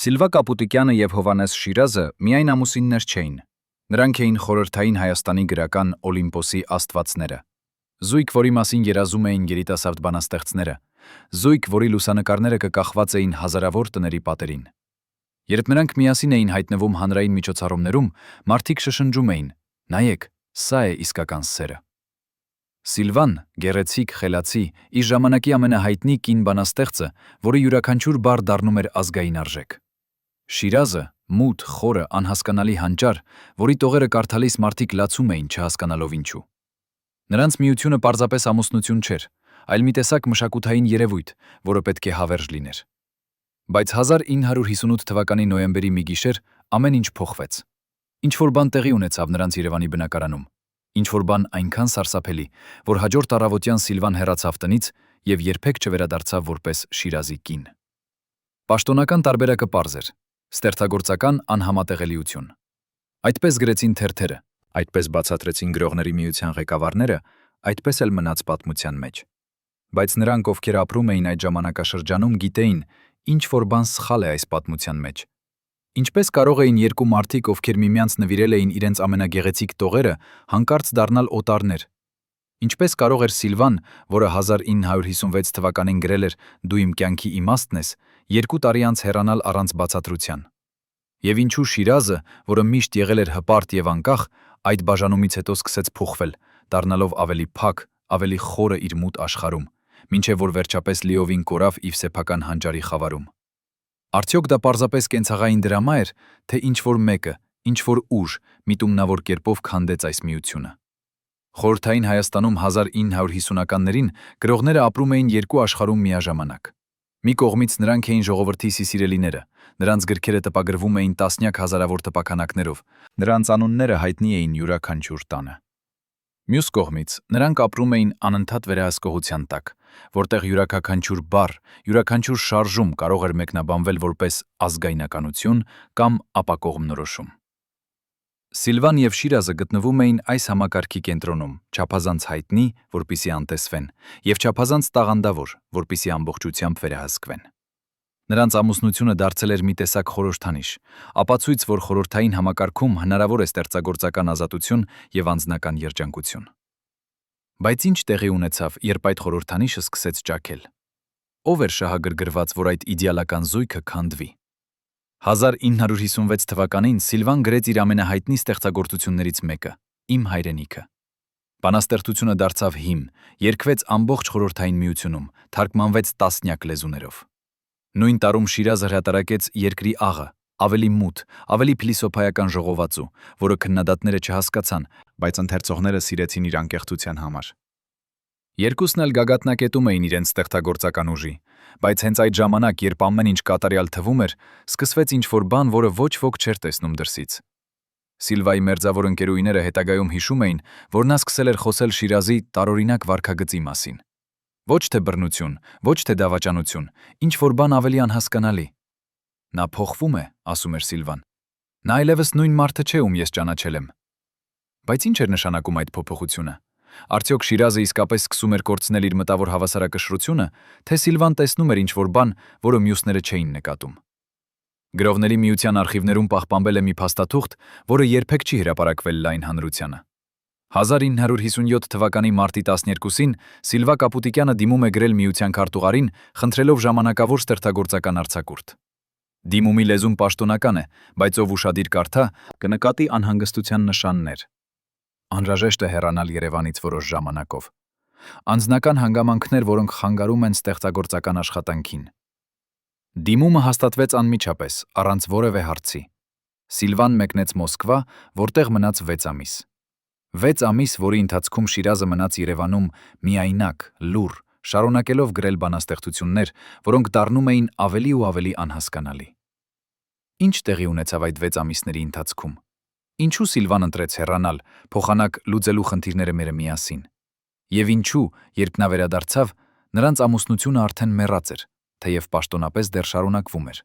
Սիլվա Կապուտիկյանը և Հովհաննես Շիրազը միայն ամուսիններ չէին։ Նրանք էին խորհրդային Հայաստանի գրական Օլիմպոսի աստվածները։ Զույգ, որի մասին երազում էին երիտասարդ բանաստեղծները, զույգ, որի լուսանկարները կկախված էին հազարավոր տների պատերին։ Երբ նրանք միասին էին հայտնվում հանրային միջոցառումներում, մարդիկ շշնջում էին. «Նայեք, սա է իսկական սերը»։ Սիլվան, գեղեցիկ, խելացի, իր ժամանակի ամենահայտնի կին բանաստեղծը, որի յուրաքանչյուր բառ դառնում էր ազգային արժեք։ Շիրազը, մութ, խորը, անհասկանալի հանճար, որի տողերը կարդալիս մարդիկ լացում էին չհասկանալով ինչու։ Նրանց միությունը պարզապես ամուսնություն չէր, այլ մի տեսակ մշակութային երևույթ, որը պետք է հավերժ լիներ։ Բայց 1958 թվականի նոյեմբերի մի գիշեր ամեն ինչ փոխվեց։ Ինչ-որ բան տեղի ունեցավ նրանց Երևանի բնակարանում, ինչ-որ բան այնքան սարսափելի, որ հաջորդ առավոտյան Սիլվան հեռացավ տնից և երբեք չվերադարձավ որպես Շիրազի կին։ Պաշտոնական տարբերակը պարզ էր՝ ստեղծագործական անհամատեղելիություն։ Այդպես գրեցին թերթերը, այդպես բացատրեցին գրողների միության ղեկավարները, այդպես էլ մնաց պատմության մեջ։ Բայց նրանք, ովքեր ապրում էին այդ ժամանակաշրջանում, գիտեին, ինչ-որ բան սխալ է այս պատմության մեջ։ Ինչպես կարող էին երկու մարդիկ, ովքեր միմյանց նվիրել էին իրենց ամենագեղեցիկ տողերը, հանկարծ դառնալ օտարներ։ Ինչպես կարող էր Սիլվան, որը 1956 թվականին գրել էր «Դու իմ կյանքի իմաստն ես», 2 տարի անց հեռանալ առանց բացատրության։ Եվ ինչու Շիրազը, որը միշտ եղել էր հպարտ և անկախ, այդ բաժանումից հետո սկսեց փոխվել, դառնալով ավելի փակ, ավելի խորը իր մութ աշխարհում, մինչև որ վերջապես լիովին կորավ իր սեփական հանճարի խավարում։ Արդյոք դա պարզապես կենցաղային դրամա էր, թե ինչ-որ մեկը, ինչ-որ ուժ միտումնավոր կերպով քանդեց այս միությունը։ Խորհրդային Հայաստանում 1950-ականներին գրողները ապրում էին երկու աշխարհում միաժամանակ։ Մի կողմից նրանք էին ժողովրդի սիրելիները, նրանց գրքերը տպագրվում էին տասնյակ հազարավոր տպաքանակներով, նրանց անունները հայտնի էին յուրաքանչյուր տանը։ Մյուս կողմից նրանք ապրում էին անընդհատ վերահսկողության տակ, որտեղ յուրաքանչյուր բառ, յուրաքանչյուր շարժում կարող էր մեկնաբանվել որպես ազգայնականություն կամ ապակողմնորոշում։ Սիլվան և Շիրազը գտնվում էին այս համակարգի կենտրոնում, չափազանց հայտնի, որպեսզի անտեսվեն, և չափազանց տաղանդավոր, որպեսզի ամբողջությամբ վերահսկվեն։ Նրանց ամուսնությունը դարձել էր մի տեսակ խորհրդանիշ, ապացույց, որ խորհրդային համակարգում հնարավոր է ստեղծագործական ազատություն և անձնական երջանկություն։ Բայց ինչ տեղի ունեցավ, երբ այդ խորհրդանիշը սկսեց ճաքել։ Ով էր շահագրգռված, որ այդ իդեալական զույգը քանդվի։ 1956 թվականին Սիլվան գրեց իր ամենահայտնի ստեղծագործություններից մեկը՝ «Իմ հայրենիքը»։ Բանաստեղծությունը դարձավ հիմն, երգվեց ամբողջ խորհրդային միությունում, թարգմանվեց տասնյակ լեզուներով։ Նույն տարում Շիրազը հրատարակեց «Երկրի աղը», ավելի մութ, ավելի փիլիսոփայական ժողովածու, որը քննադատները չհասկացան, բայց ընթերցողները սիրեցին իր անկեղծության համար։ Երկուսն էլ գագաթնակետում էին իրենց ստեղծագործական ուժի, բայց հենց այդ ժամանակ, երբ ամեն ինչ կատարյալ թվում էր, սկսվեց ինչ-որ բան, որը ոչ ոք չէր տեսնում դրսից։ Սիլվայի մերձավոր ընկերուհիները հետագայում հիշում էին, որ նա սկսել էր խոսել Շիրազի տարօրինակ վարքագծի մասին։ Ոչ թե բռնություն, ոչ թե դավաճանություն, ինչ-որ բան ավելի անհասկանալի։ Նա փոխվում է, ասում էր Սիլվան։ Նա այլևս նույն մարդը չէ, ում ես ճանաչել եմ։ Բայց ինչ էր նշանակում այդ փոփոխությունը։ Արդյոք Շիրազը իսկապես սկսում էր կորցնել իր մտավոր հավասարակշռությունը, թե Սիլվան տեսնում էր ինչ-որ բան, որը մյուսները չէին նկատում։ Գրողների միության արխիվներում պահպանվել է մի փաստաթուղթ, որը երբեք չի հրապարակվել լայն հանրությանը։ 1957 թվականի մարտի 12-ին Սիլվա Կապուտիկյանը դիմում է գրել միության քարտուղարին, խնդրելով ժամանակավոր ստեղծագործական արձակուրդ։ Դիմումի լեզուն պաշտոնական է, բայց ով ուշադիր կարդա, կնկատի անհանգստության նշաններ։ Անհրաժեշտ է հեռանալ Երևանից որոշ ժամանակով։ Անձնական հանգամանքներ, որոնք խանգարում են ստեղծագործական աշխատանքին։ Դիմումը հաստատվեց անմիջապես, առանց որևէ հարցի։ Սիլվան մեկնեց Մոսկվա, որտեղ մնաց 6 ամիս։ 6 ամիս, որի ընթացքում Շիրազը մնաց Երևանում միայնակ, լուռ, շարունակելով գրել բանաստեղծություններ, որոնք դառնում էին ավելի ու ավելի անհասկանալի։ Ինչ տեղի ունեցավ այդ 6 ամիսների ընթացքում։ Ինչու Սիլվան ընտրեց հեռանալ, փոխանակ լուծելու խնդիրները մերը միասին։ Եվ ինչու, երբ նա վերադարձավ, նրանց ամուսնությունը արդեն մեռած էր, թեև պաշտոնապես դեռ շարունակվում էր։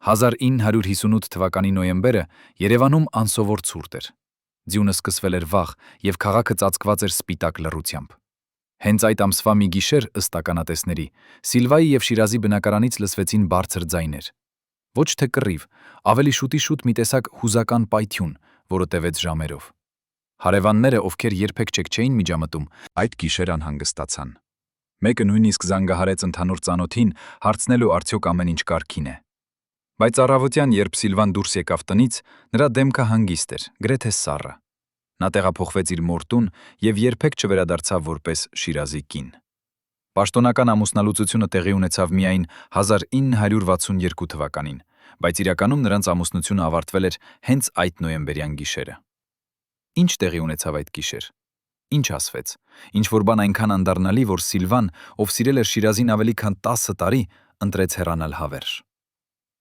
1958 թվականի նոյեմբերը Երևանում անսովոր ցուրտ էր։ Ձյունը սկսվել էր վաղ, և քաղաքը ծածկված էր սպիտակ լռությամբ։ Հենց այդ ամսվա մի գիշեր, ըստ ականատեսների, Սիլվայի և Շիրազի բնակարանից լսվեցին բարձր ձայներ։ Ոչ թե կռիվ, ավելի շուտի շուտ մի տեսակ հուզական պայթյուն, որը տևեց ժամերով։ Հարևանները, ովքեր երբեք չէին միջամտում, այդ գիշեր անհանգստացան։ Մեկը նույնիսկ զանգահարեց ընդհանուր ծանոթին, հարցնելու արդյոք ամեն ինչ կարգին է։ Բայց առավոտյան, երբ Սիլվան դուրս եկավ տնից, նրա դեմքը հանգիստ էր, գրեթե սառը։ Նա տեղափոխվեց իր մորտուն եւ երբեք չվերադարձավ որպես Շիրազի կին։ Պաշտոնական ամուսնալուծությունը տեղի ունեցավ միայն 1962 թվականին, բայց իրականում նրանց ամուսնությունը ավարտվել էր հենց այդ նոյեմբերյան գիշերը։ Ինչ տեղի ունեցավ այդ գիշեր։ Ինչ ասվեց։ Ինչ որ բան այնքան անդառնալի, որ Սիլվան, ով սիրել էր Շիրազին ավելի քան 10 տարի, ընտրեց հեռանալ հավերժ։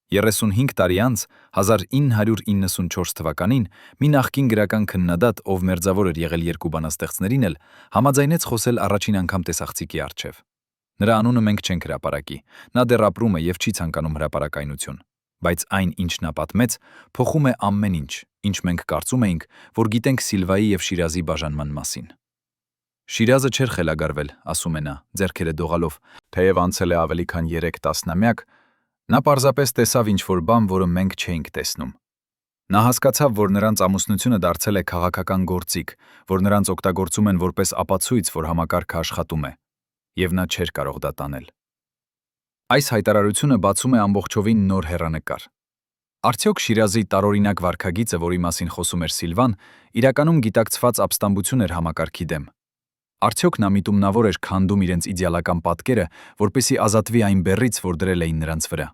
35 տարի անց, 1994 թվականին, մի նախկին գրական քննադատ, ով մերձավոր էր եղել երկու բանաստեղծներին էլ, համաձայնեց խոսել առաջին անգամ տեսախցիկի առջև։ Նրա անունը մենք չենք հրապարակի, նա դեռ ապրում է եւ չի ցանկանում հրապարակայնություն, բայց այն, ինչ նա պատմեց, փոխում է ամեն ինչ, ինչ մենք կարծում էինք, որ գիտենք Սիլվայի եւ Շիրազի բաժանման մասին։ Շիրազը չէր խելագարվել, ասում է նա, ձեռքերը դողալով, թեև անցել է ավելի քան 3 տասնամյակ, նա պարզապես տեսավ ինչ-որ բան, որը մենք չէինք տեսնում։ Նա հասկացավ, որ նրանց ամուսնությունը դարձել է քաղաքական գործիք, որ նրանց օգտագործում են որպես ապացույց, որ համակարգը աշխատում է, եւ նա չէր կարող դա տանել։ Այս հայտարարությունը բացում է ամբողջովին նոր հեռանկար։ Արդյոք Շիրազի տարօրինակ վարքագիծը, որի մասին խոսում էր Սիլվան, իրականում գիտակցված ապստամբություն էր համակարգի դեմ։ Արդյոք նա միտումնավոր էր քանդում իրենց իդեալական պատկերը, որպեսզի ազատվի այն բեռից, որ դրել էին նրանց վրա։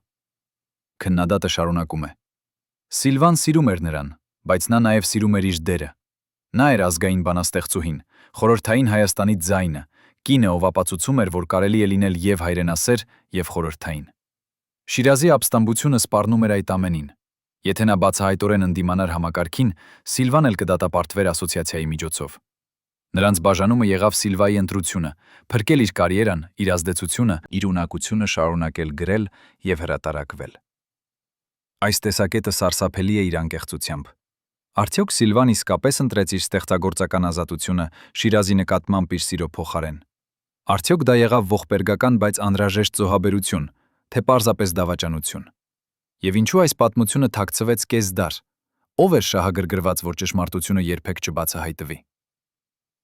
Քննադատը շարունակում է. Սիլվան սիրում էր նրան, բայց նա նաև սիրում էր իր դերը։ Նա էր ազգային բանաստեղծուհին, խորհրդային Հայաստանի ձայնը, կինը, ով ապացուցում էր, որ կարելի է լինել եւ հայրենասեր, եւ խորհրդային։ Շիրազի ապստամբությունը սպառնում էր այդ ամենին։ Եթե նա բացահայտորեն ընդդիմանար համակարգին, Սիլվան էլ կդատապարտվեր ասոցիացիայի միջոցով։ Նրանց բաժանումը եղավ Սիլվայի ընտրությունը, փրկել իր կարիերան, իր ազդեցությունը, իր ունակությունը շարունակել գրել եւ հրատարակվել։ Այս տեսակետը սարսափելի է իր անկեղծությամբ։ Արդյոք Սիլվան իսկապես ընտրեց իր ստեղծագործական ազատությունը Շիրազի նկատմամբ իր սիրո փոխարեն։ Արդյոք դա եղավ ողբերգական, բայց անհրաժեշտ զոհաբերություն, թե պարզապես դավաճանություն։ Եվ ինչու այս պատմությունը թաքցվեց կեսդար։ Ով էր շահագրգռված, որ ճշմարտությունը երբեք չբացահայտվի։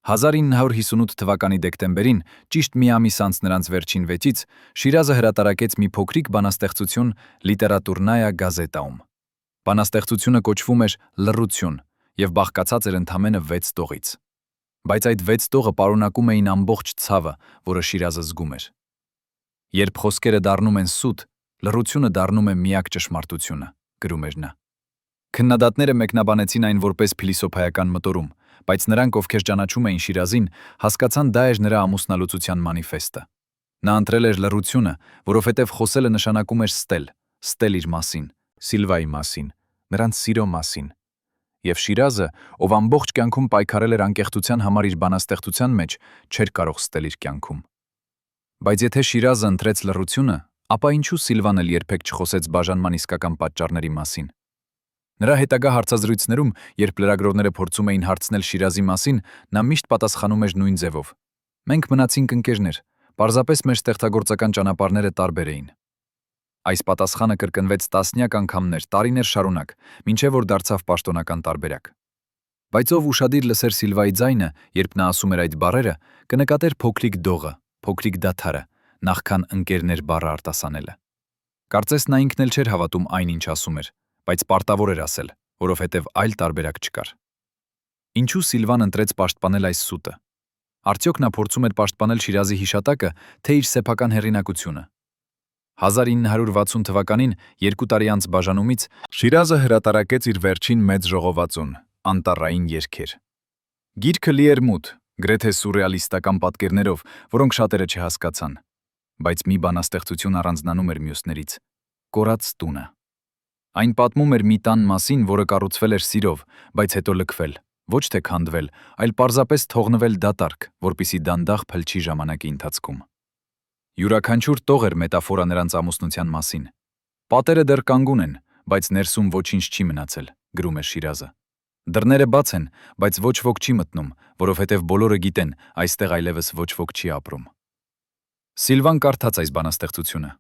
1958 թվականի դեկտեմբերին, ճիշտ մի ամիս անց նրանց վերջին վեճից, Շիրազը հրատարակեց մի փոքրիկ բանաստեղծություն Լիտերատուրնայա գազետաում։ Բանաստեղծությունը կոչվում էր «Լռություն» եւ բաղկացած էր ընդամենը 6 տողից։ Բայց այդ 6 տողը պարունակում էին ամբողջ ցավը, որը Շիրազը զգում էր։ Երբ խոսքերը դառնում են սուտ, լռությունը դառնում է միակ ճշմարտությունը, գրում էր նա։ Քննադատները մեկնաբանեցին այն որպես փիլիսոփայական մտորում, բայց նրանք, ովքեր ճանաչում էին Շիրազին, հասկացան դա էր նրա ամուսնալուծության մանիֆեստը։ Նա ընտրել էր լռությունը, որովհետև խոսելը նշանակում էր ստել իր մասին, Սիլվայի մասին, նրանց սիրո մասին։ Եվ Շիրազը, ով ամբողջ կյանքում պայքարել էր անկեղծության համար իր բանաստեղծության մեջ, չէր կարող ստել իր կյանքում։ Բայց եթե Շիրազը ընտրեց լռությունը, ապա ինչու Սիլվան էլ երբեք չխոսեց բաժանման իսկական պատճառների մասին։ Նրա հետագա հարցազրույցներում, երբ լրագրողները փորձում էին հարցնել Շիրազի մասին, նա միշտ պատասխանում էր նույն ձևով. Մենք մնացինք ընկերներ, պարզապես մեր ստեղծագործական ճանապարհները տարբեր էին։ Այս պատասխանը կրկնվեց տասնյակ անգամներ, տարիներ շարունակ, մինչև որ դարձավ պաշտոնական տարբերակ։ Բայց ով ուշադիր լսեր Սիլվայի ձայնը, երբ նա ասում էր այդ բառերը, կնկատեր փոքրիկ դողը, փոքրիկ դադարը, նախքան ընկերներ բառը արտասանելը։ Կարծես նա ինքն էլ չէր հավատում այն, ինչ ասում էր, բայց պարտավոր էր ասել, որովհետև այլ տարբերակ չկար։ Ինչու Սիլվան ընտրեց պաշտպանել այս սուտը։ Արդյոք նա փորձում էր պաշտպանել Շիրազի հիշատակը, թե իր սեփական հեղինակությունը։ 1960 թվականին, 2 տարի անց բաժանումից, Շիրազը հրատարակեց իր վերջին մեծ ժողովածուն՝ Անտառային երգեր։ Գիրքը լի էր մութ, գրեթե սուրռեալիստական պատկերներով, որոնք շատերը չհասկացան։ Բայց մի բանաստեղծություն առանձնանում էր մյուսներից՝ Կորած տունը։ Այն պատմում էր մի տան մասին, որը կառուցվել էր սիրով, բայց հետո լքվել, ոչ թե քանդվել, այլ պարզապես թողնվել դատարկ, որպիսի դանդաղ փլչի ժամանակի ընթացքում։ Յուրաքանչյուր տող էր մետաֆորա նրանց ամուսնության մասին։ Պատերը դեռ կանգուն են, բայց ներսում ոչինչ չի մնացել, գրում է Շիրազը։ Դռները բաց են, բայց ոչ ոք չի մտնում, որովհետև բոլորը գիտեն, այստեղ այլևս ոչ ոք չի ապրում։ Սիլվան կարդաց այս բանաստեղծությունը։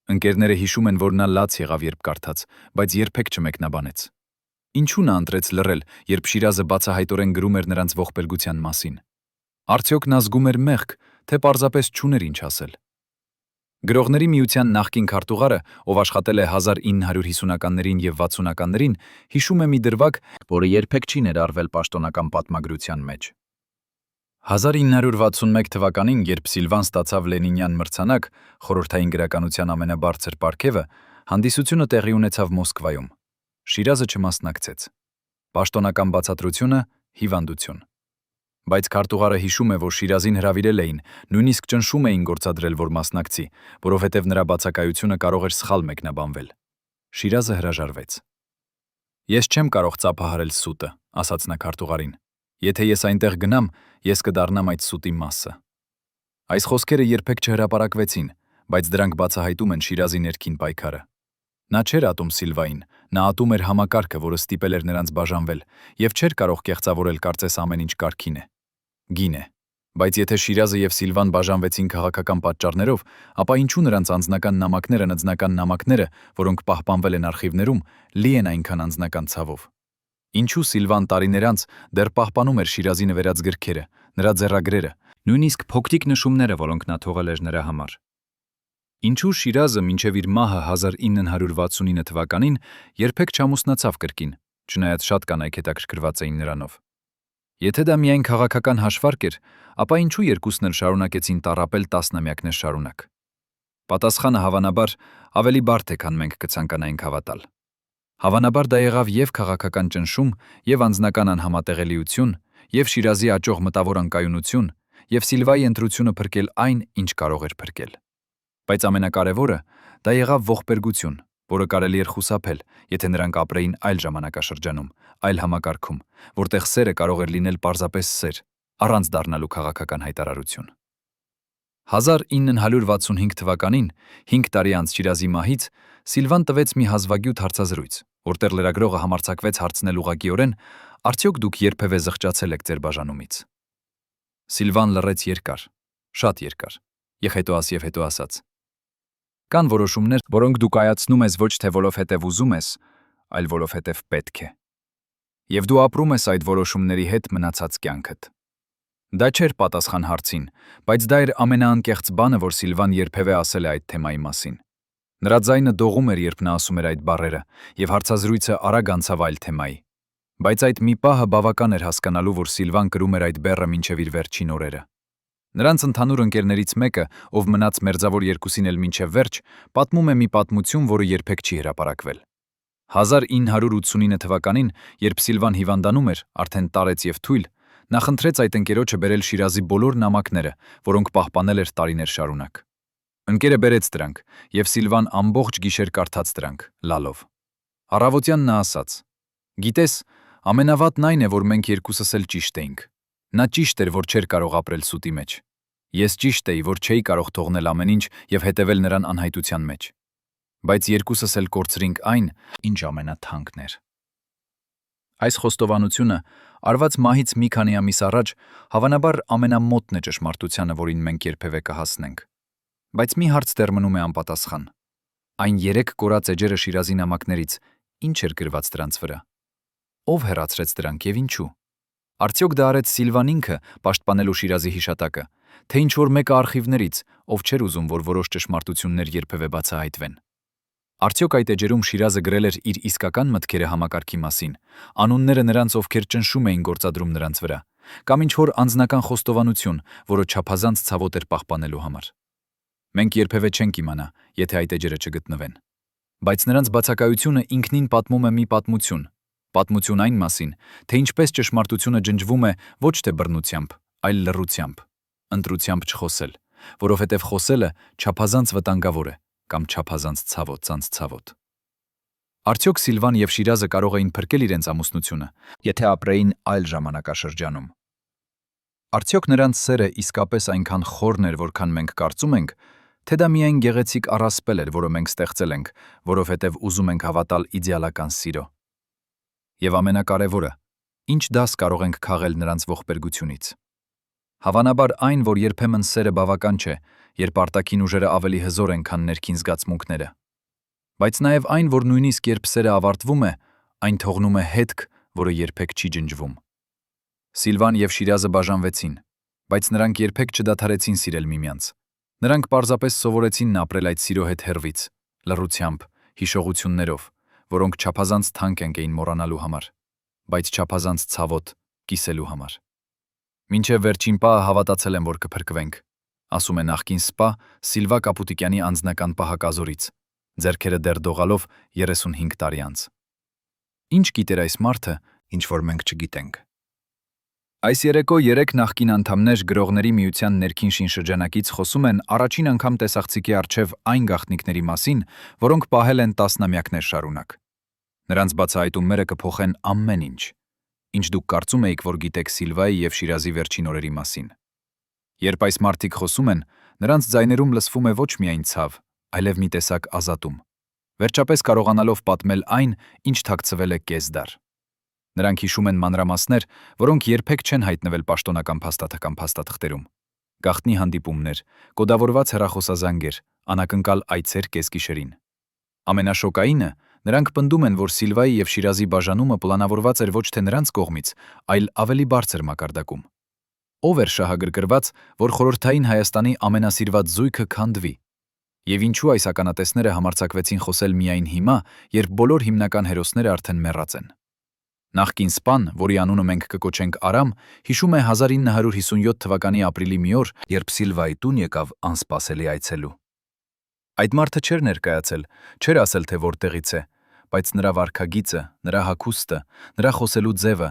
Ընկերները հիշում են, որ նա լաց եղավ, երբ կարդաց, բայց երբեք չմեկնաբանեց։ Ինչու նա ընտրեց լռել, երբ Շիրազը բացահայտորեն գրում էր նրանց ողբերգության մասին։ Արդյոք նա զգում էր մեղք, թե պարզապես չուներ ինչ ասել։ Գրողների միության նախկին քարտուղարը, ով աշխատել է 1950-ականներին եւ 60-ականներին, հիշում է մի դրվագ, որը երբեք չի ներառվել պաշտոնական պատմագրության մեջ։ 1961 թվականին, երբ Սիլվան ստացավ Լենինյան մրցանակ, խորհրդային գրականության ամենաբարձր պարգևը, հանդիսությունը տեղի ունեցավ Մոսկվայում։ Շիրազը չմասնակցեց։ Պաշտոնական բացատրությունը՝ հիվանդություն։ Բայց քարտուղարը հիշում է, որ Շիրազին հրավիրել էին, նույնիսկ ճնշում էին գործադրել, որ մասնակցի, որովհետև նրա բացակայությունը կարող էր սխալ մեկնաբանվել։ Շիրազը հրաժարվեց։ «Ես չեմ կարող ծափահարել սուտը», ասաց նա քարտուղարին։ «Եթե ես այնտեղ գնամ, ես կդառնամ այդ սուտի մասը»։ Այս խոսքերը երբեք չհրապարակվեցին, բայց դրանք բացահայտում են Շիրազի ներքին պայքարը։ Նա չէր ատում Սիլվային, նա ատում էր համակարգը, որը ստիպել էր նրանց բաժանվել, եւ չէր կարող կեղծավորել կարծես ամեն ինչ կարգին է։ Գին է։ Բայց եթե Շիրազը եւ Սիլվան բաժանվեցին քաղաքական պատճառներով, ապա ինչու նրանց անձնական նամակները, որոնք պահպանվել են արխիվներում, լի են այնքան անձնական ցավով։ Ինչու Սիլվան տարիներ անց դեռ պահպանում էր Շիրազի նվերած գրքերը, նրա ձեռագրերը, նույնիսկ փոքրիկ նշումները, որոնք նա թողել էր նրա համար։ Ինչու Շիրազը մինչև իր մահը 1969 թվականին երբեք չամուսնացավ կրկին, չնայած շատ կանայք հետաքրքրված էին նրանով։ Եթե դա միայն քաղաքական հաշվարկ էր, ապա ինչու երկուսն էլ շարունակեցին տառապել տասնամյակներ շարունակ։ Պատասխանը հավանաբար ավելի բարդ է, քան մենք կցանկանայինք հավատալ։ Հավանաբար դա եղավ եւ քաղաքական ճնշում, եւ անձնական անհամատեղելիություն, եւ Շիրազի աճող մտավոր անկայունություն, եւ Սիլվայի ընտրությունը փրկել այն, ինչ կարող էր փրկել։ Բայց ամենակարևորը դա եղավ ողբերգություն, որը կարելի էր խուսափել, եթե նրանք ապրեին այլ ժամանակաշրջանում, այլ համակարգում, որտեղ սերը կարող էր լինել պարզապես սեր, առանց դառնալու քաղաքական հայտարարություն։ 1965 թվականին, 5 տարի անց Շիրազի մահից, Սիլվան տվեց մի հազվագյուտ հարցազրույց, որտեղ լրագրողը համարձակվեց հարցնել ուղղակիորեն, արդյոք դուք երբևէ զղջացել եք ձեր բաժանումից։ Սիլվան լռեց երկար, շատ երկար, եւ հետո ասաց. Կան որոշումներ, որոնք դու կայացնում ես ոչ թե որովհետև ուզում ես, այլ որովհետև պետք է։ Եվ դու ապրում ես այդ որոշումների հետ մնացած կյանքդ։ Դա չէր պատասխան հարցին, բայց դա էր ամենաանկեղծ բանը, որ Սիլվան երբևէ ասել է այդ թեմայի մասին։ Նրա ձայնը դողում էր, երբ նա ասում էր այդ բառերը, եւ հարցազրույցը արագ անցավ այլ թեմայի։ Բայց այդ մի պահը բավական էր հասկանալու, որ Սիլվան կրում էր այդ բեռը մինչև իր վերջին օրերը։ Նրանց ընդհանուր ընկերներից մեկը, ով մնաց մերձավոր երկուսին էլ մինչև վերջ, պատմում է մի պատմություն, որը երբեք չի հրապարակվել։ 1989 թվականին, երբ Սիլվան հիվանդանում էր, արդեն տարեց եւ թույլ, նա խնդրեց այդ ընկերոջը բերել Շիրազի բոլոր նամակները, որոնք պահպանել էր տարիներ շարունակ։ Ընկերը բերեց դրանք, եւ Սիլվան ամբողջ գիշեր կարդաց դրանք, լալով։ Առավոտյան նա ասաց. «Գիտես, ամենավատն այն է, որ մենք երկուսս էլ ճիշտ էինք։ Նա ճիշտ էր, որ չէր կարող ապրել սուտի մեջ։ Ես ճիշտ էի, որ չէի կարող թողնել ամեն ինչ եւ հետեւել նրան անհայտության մեջ։ Բայց երկուսս էլ կորցրինք այն, ինչ ամենաթանկն էր»։ Այս խոստովանությունը, արված մահից մի քանի ամիս առաջ, հավանաբար ամենամոտն է ճշմարտությանը, որին մենք երբևէ կհասնենք։ Բայց մի հարց դեռ մնում է անպատասխան։ Այն 3 կորած էջերը Շիրազի նամակներից ինչ էր գրված դրանց վրա։ Ով հեռացրեց դրանք եւ ինչու։ Արդյոք դա արեց Սիլվան ինքը, պաշտպանելու Շիրազի հիշատակը, թե ինչ-որ մեկը արխիվներից, ով չէր ուզում, որ որոշ ճշմարտություններ երբևէ բացահայտվեն։ Արդյոք այդ էջերում Շիրազը գրել էր իր իսկական մտքերը համակարգի մասին, անունները նրանց, ովքեր ճնշում էին գործադրում նրանց վրա, կամ ինչ-որ անձնական խոստովանություն, որը չափազանց ցավոտ էր պահպանելու համար։ Մենք երբևէ չենք իմանա, եթե այդ էջերը չգտնվեն։ Բայց նրանց բացակայությունը ինքնին պատմում է մի պատմություն այն մասին, թե ինչպես ճշմարտությունը ջնջվում է ոչ թե բռնությամբ, այլ լռությամբ, ընտրությամբ չխոսել, որովհետև խոսելը չափազանց վտանգավոր է կամ չափազանց ցավոտ։ Արդյոք Սիլվան եւ Շիրազը կարող էին փրկել իրենց ամուսնությունը, եթե ապրեին այլ ժամանակաշրջանում։ Արդյոք նրանց սերը իսկապես այնքան խորն էր, որքան մենք կարծում ենք, թե դա միայն գեղեցիկ առասպել էր, որը մենք ստեղծել ենք, որովհետև ուզում ենք հավատալ իդեալական սիրո։ Եվ ամենակարևորը, ինչ դաս կարող ենք քաղել նրանց ողբերգությունից։ Հավանաբար այն, որ երբեմն սերը բավական չէ, երբ արտաքին ուժերը ավելի հզոր են, քան ներքին զգացմունքները։ Բայց նաև այն, որ նույնիսկ երբ սերը ավարտվում է, այն թողնում է հետք, որը երբեք չի ջնջվում։ Սիլվան եւ Շիրազը բաժանվեցին, բայց նրանք երբեք չդադարեցին սիրել միմյանց։ Նրանք պարզապես սովորեցին ապրել այդ սիրո հետ հեռվից, լռությամբ, հիշողություններով, որոնք չափազանց թանկ էին մոռանալու համար, բայց չափազանց ցավոտ կիսելու համար։ Մինչև վերջին պահը հավատացել եմ, որ կփրկվենք, ասում է նախկին սպա Սիլվա Կապուտիկյանի անձնական պահակազորից, ձեռքերը դեռ դողալով 35 տարի անց։ Ինչ գիտեր այս մարդը, ինչ որ մենք չգիտենք։ Այս երեկո 3 նախկին անդամներ Գրողների միության ներքին շրջանակից խոսում են առաջին անգամ տեսախցիկի առջև այն գաղտնիքների մասին, որոնք պահել են տասնամյակներ շարունակ։ Նրանց բացահայտումները կփոխեն ամեն ինչ, ինչ դուք կարծում էիք, որ գիտեք Սիլվայի եւ Շիրազի վերջին օրերի մասին։ Երբ այս մարդիկ խոսում են, նրանց ձայներում լսվում է ոչ միայն ցավ, այլև մի տեսակ ազատում, վերջապես կարողանալով պատմել այն, ինչ թաքցվել է կես դար։ Նրանք հիշում են մանրամասներ, որոնք երբեք չեն հայտնվել պաշտոնական փաստաթղթական փաստաթղթերում։ Գաղտնի հանդիպումներ, կոդավորված հեռախոսազանգեր, անակնկալ այցեր կեսգիշերին։ Ամենաշոկայինը, նրանք պնդում են, որ Սիլվայի եւ Շիրազի բաժանումը պլանավորված էր ոչ թե նրանց կողմից, այլ ավելի բարձր մակարդակում։ Ով էր շահագրգռված, որ խորհրդային Հայաստանի ամենասիրված զույգը քանդվի։ Եվ ինչու այս ականատեսները համարձակվեցին խոսել միայն հիմա, երբ բոլոր հիմնական հերոսները արդեն մեռած են։ Նախկին սպան, որի անունը մենք կկոչենք Արամ, հիշում է 1957 թվականի ապրիլի մի օր, երբ Սիլվայի տուն եկավ անսպասելի այցելու։ Այդ մարդը չէր ներկայացել, չէր ասել, թե որտեղից է, բայց նրա վարքագիծը, նրա հագուստը, նրա խոսելու ձևը,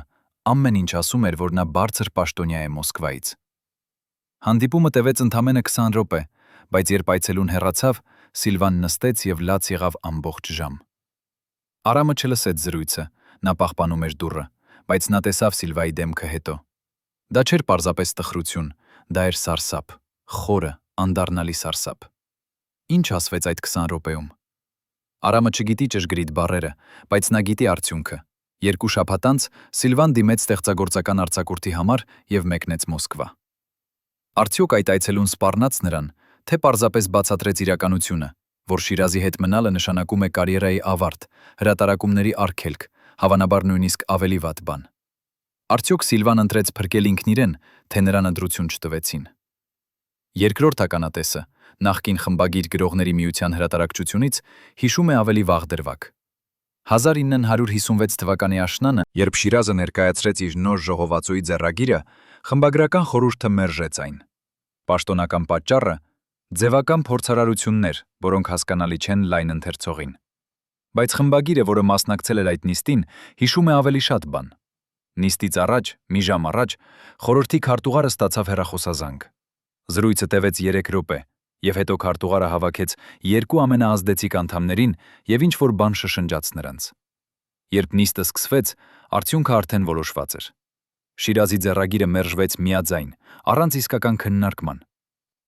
ամեն ինչ ասում էր, որ նա բարձր պաշտոնյա է Մոսկվայից։ Հանդիպումը տևեց ընդամենը 20 րոպե, բայց երբ այցելուն հեռացավ, Սիլվան նստեց եւ լաց եղավ ամբողջ ժամ։ Արամը չլսեց զրույցը, նա պահպանում էր դուռը, բայց նա տեսավ Սիլվայի դեմքը հետո։ Դա չէր պարզապես տխրություն, դա էր սարսափ, խորը, անդառնալի սարսափ։ Ինչ ասվեց այդ 20 րոպեում։ Արամը չգիտի ճշգրիտ բառերը, բայց նա գիտի արդյունքը։ 2 շաբաթ անց Սիլվան դիմեց ստեղծագործական արձակուրդի համար եւ մեկնեց Մոսկվա։ Արդյոք այդ այցելուն սպառնաց նրան, թե պարզապես բացատրեց իրականությունը, որ Շիրազի հետ մնալը նշանակում է կարիերայի ավարտ, հրատարակումների արգելք, հավանաբար նույնիսկ ավելի վատ բան։ Արդյոք Սիլվան ընտրեց փրկել ինքն իրեն, թե նրան ընտրություն չտվեցին։ Երկրորդ ականատեսը, նախկին խմբագիր Գրողների միության հրատարակչությունից, հիշում է ավելի վաղ դրվագ։ 1956 թվականի աշնանը, երբ Շիրազը ներկայացրեց իր նոր ժողովածուի ձեռագիրը, խմբագրական խորհուրդը մերժեց այն։ Պաշտոնական պատճառը՝ ձևական փորձարարություններ, որոնք հասկանալի չեն լայն ընթերցողին։ Բայց խմբագիրը, որը մասնակցել էր այդ նիստին, հիշում է ավելի շատ բան։ Նիստից առաջ, մի ժամ առաջ, խորհրդի քարտուղարը ստացավ հեռախոսազանգ։ Զրույցը տևեց 3 րոպե, եւ հետո քարտուղարը հավաքեց 2 ամենաազդեցիկ անդամներին եւ ինչ-որ բան շշնջաց նրանց։ Երբ նիստը սկսվեց, արդյունքը արդեն որոշված էր։ Շիրազի ձեռագիրը մերժվեց միաձայն, առանց իսկական քննարկման։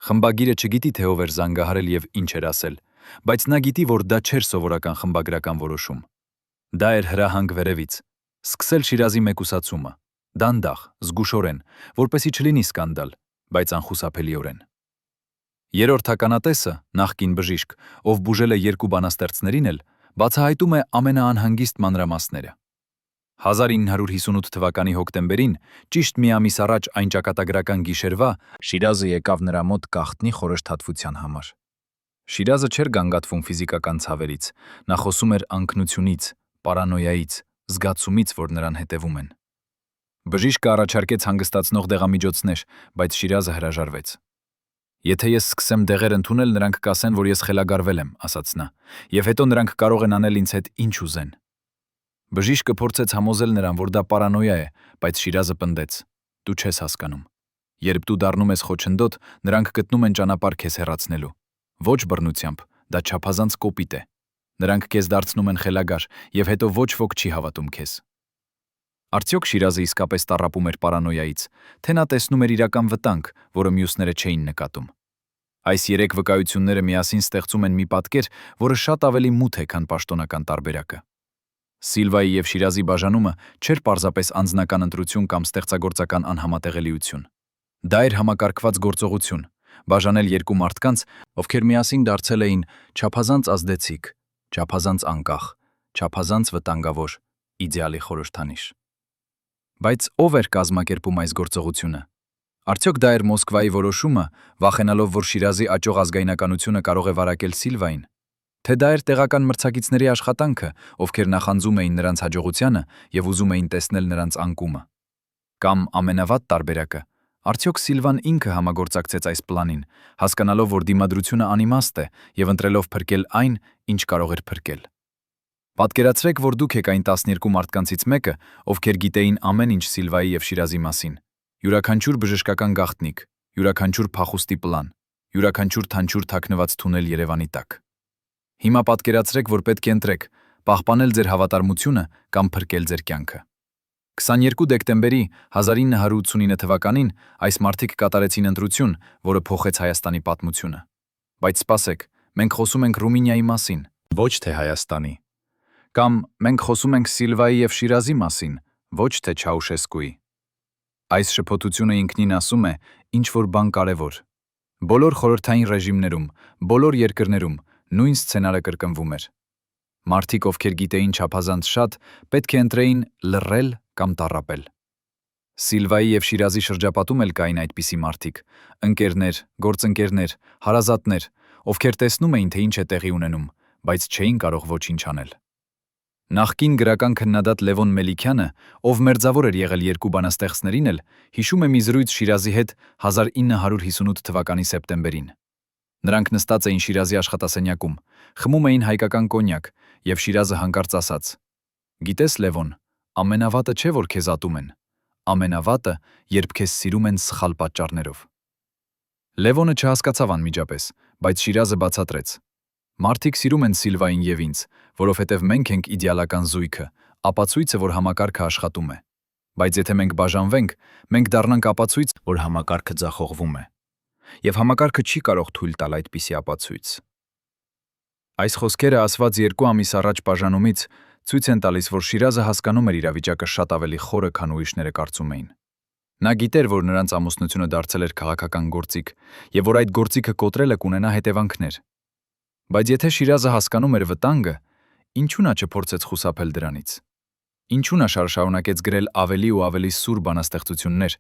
Խմբագիրը չգիտի, թե ով էր զանգահարել եւ ինչ էր ասել, բայց նա գիտի, որ դա չէր սովորական խմբագրական որոշում։ Դա էր հրահանգ վերևից, սկսել Շիրազի մեկուսացումը, դանդաղ, զգուշորեն, որպեսզի չլինի սկանդալ, բայց անխուսափելիորեն։ Երրորդ ականատեսը, նախկին բժիշկ, ով բուժել է 2 բանաստեղծներին էլ, բացահայտում է ամենաանհանգիստ մանրամասները։ 1958 թվականի հոկտեմբերին, ճիշտ մի ամիս առաջ այն ճակատագրական գիշերվա, Շիրազը եկավ նրա մոտ գաղտնի խորհրդատվության համար։ Շիրազը չէր գանգատվում ֆիզիկական ցավերից, նա խոսում էր անկնությունից, պարանոյայից, զգացումից, որ նրան հետևում են։ Բժիշկը առաջարկեց հանգստացնող դեղամիջոցներ, բայց Շիրազը հրաժարվեց։ Եթե ես սկսեմ դեղեր ընդունել, նրանք կասեն, որ ես խելագարվել եմ, ասաց նա, եւ հետո նրանք կարող են անել ինձ հետ ինչ ուզեն։ Բժիշկը փորձեց համոզել նրան, որ դա պարանոյա է, բայց Շիրազը պնդեց. Դու չես հասկանում։ Երբ դու դառնում ես խոչընդոտ, նրանք գտնում են ճանապարհ քեզ հեռացնելու։ Ոչ բռնությամբ, դա չափազանց կոպիտ է։ Նրանք քեզ դարձնում են խելագար, եւ հետո ոչ ոք չի հավատում քեզ։ Արդյոք Շիրազը իսկապես տառապում էր պարանոյայից, թե նա տեսնում էր իրական վտանգ, որը մյուսները չէին նկատում։ Այս 3 վկայությունները միասին ստեղծում են մի պատկեր, որը շատ ավելի մութ է, քան պաշտոնական տարբերակը։ Սիլվայի եւ Շիրազի բաժանումը չէր պարզապես անձնական ընտրություն կամ ստեղծագործական անհամատեղելիություն։ Դա էր համակարգված գործողություն, բաժանել երկու մարդկանց, ովքեր միասին դարձել էին չափազանց ազդեցիկ, չափազանց անկախ, չափազանց վտանգավոր, իդեալի խորհրդանիշ։ Բայց ով էր կազմակերպում այս գործողությունը։ Արդյոք դա էր Մոսկվայի որոշումը, վախենալով, որ Շիրազի աճող ազգայնականությունը կարող է վարակել Սիլվային, թե դա էր տեղական մրցակիցների աշխատանքը, ովքեր նախանձում էին նրանց հաջողությանը եւ ուզում էին տեսնել նրանց անկումը։ Կամ ամենավատ տարբերակը, արդյոք Սիլվան ինքը համագործակցեց այս պլանին, հասկանալով, որ դիմադրությունը անիմաստ է եւ ընտրելով փրկել այն, ինչ կարող էր փրկել։ Պատկերացրեք, որ դուք եք այն 12 մարդկանցից մեկը, ովքեր գիտեին ամեն ինչ Սիլվայի եւ Շիրազի մասին։ Յուրաքանչյուր բժշկական գաղտնիք, յուրաքանչյուր փախուստի պլան, յուրաքանչյուր թանչուր թաքնված թունել Երևանի տակ։ Հիմա պատկերացրեք, որ պետք է ընտրեք՝ պահպանել ձեր հավատարմությունը կամ փրկել ձեր կյանքը։ 22 դեկտեմբերի 1989 թվականին այս մարդիկ կատարեցին ընտրություն, որը փոխեց Հայաստանի պատմությունը։ Բայց սպասեք, մենք խոսում ենք Ռումինիայի մասին, ոչ թե Հայաստանի։ Կամ մենք խոսում ենք Սիլվայի եւ Շիրազի մասին, ոչ թե Չաուշեսկուի։ Այս շփոթությունը ինքնին ասում է ինչ-որ բան կարևոր։ Բոլոր խորհրդային ռեժիմներում, բոլոր երկրներում նույն սցենարը կրկնվում էր։ Մարդիկ, ովքեր գիտեին չափազանց շատ, պետք է ընտրեին լռել կամ տառապել։ Սիլվայի եւ Շիրազի շրջապատում էլ կային այդպիսի մարդիկ, ընկերներ, գործընկերներ, հարազատներ, ովքեր տեսնում էին, թե ինչ է տեղի ունենում, բայց չէին կարող ոչինչ անել։ Նախկին գրական քննադատ Լևոն Մելիքյանը, ով մերձավոր էր եղել երկու բանաստեղծներին էլ, հիշում է մի զրույց Շիրազի հետ 1958 թվականի սեպտեմբերին։ Նրանք նստած էին Շիրազի աշխատասենյակում, խմում էին հայկական կոնյակ, եւ Շիրազը հանկարծ ասաց. «Գիտես, Լևոն, ամենավատը չէ, որ քեզ ատում են, ամենավատը, երբ քեզ սիրում են սխալ պատճառներով»։ Լևոնը չհասկացավ անմիջապես, բայց Շիրազը բացատրեց. «Մարդիկ սիրում են Սիլվային եւ ինձ, որովհետեւ մենք ենք իդեալական զույգը, ապացույցը, որ համակարգը աշխատում է։ Բայց եթե մենք բաժանվենք, մենք դառնանք ապացույց, որ համակարգը ձախողվում է։ Եվ համակարգը չի կարող թույլ տալ այդպիսի ապացույց»։ Այս խոսքերը ասված 2 ամիս առաջ բաժանումից ցույց են տալիս, որ Շիրազը հասկանում էր իրավիճակը շատ ավելի խորը, քան ուրիշները կարծում էին։ Նա գիտեր, որ նրանց ամուսնությունը դարձել էր քաղաքական գործիք, եւ որ այդ գործիքը կոտրելը կունենա հետևանքներ։ Բայց եթե Շիրազը հասկանում էր վտանգը, ինչու նա չփորձեց խուսափել դրանից։ Ինչու նա շարունակեց գրել ավելի ու ավելի սուր բանաստեղծություններ,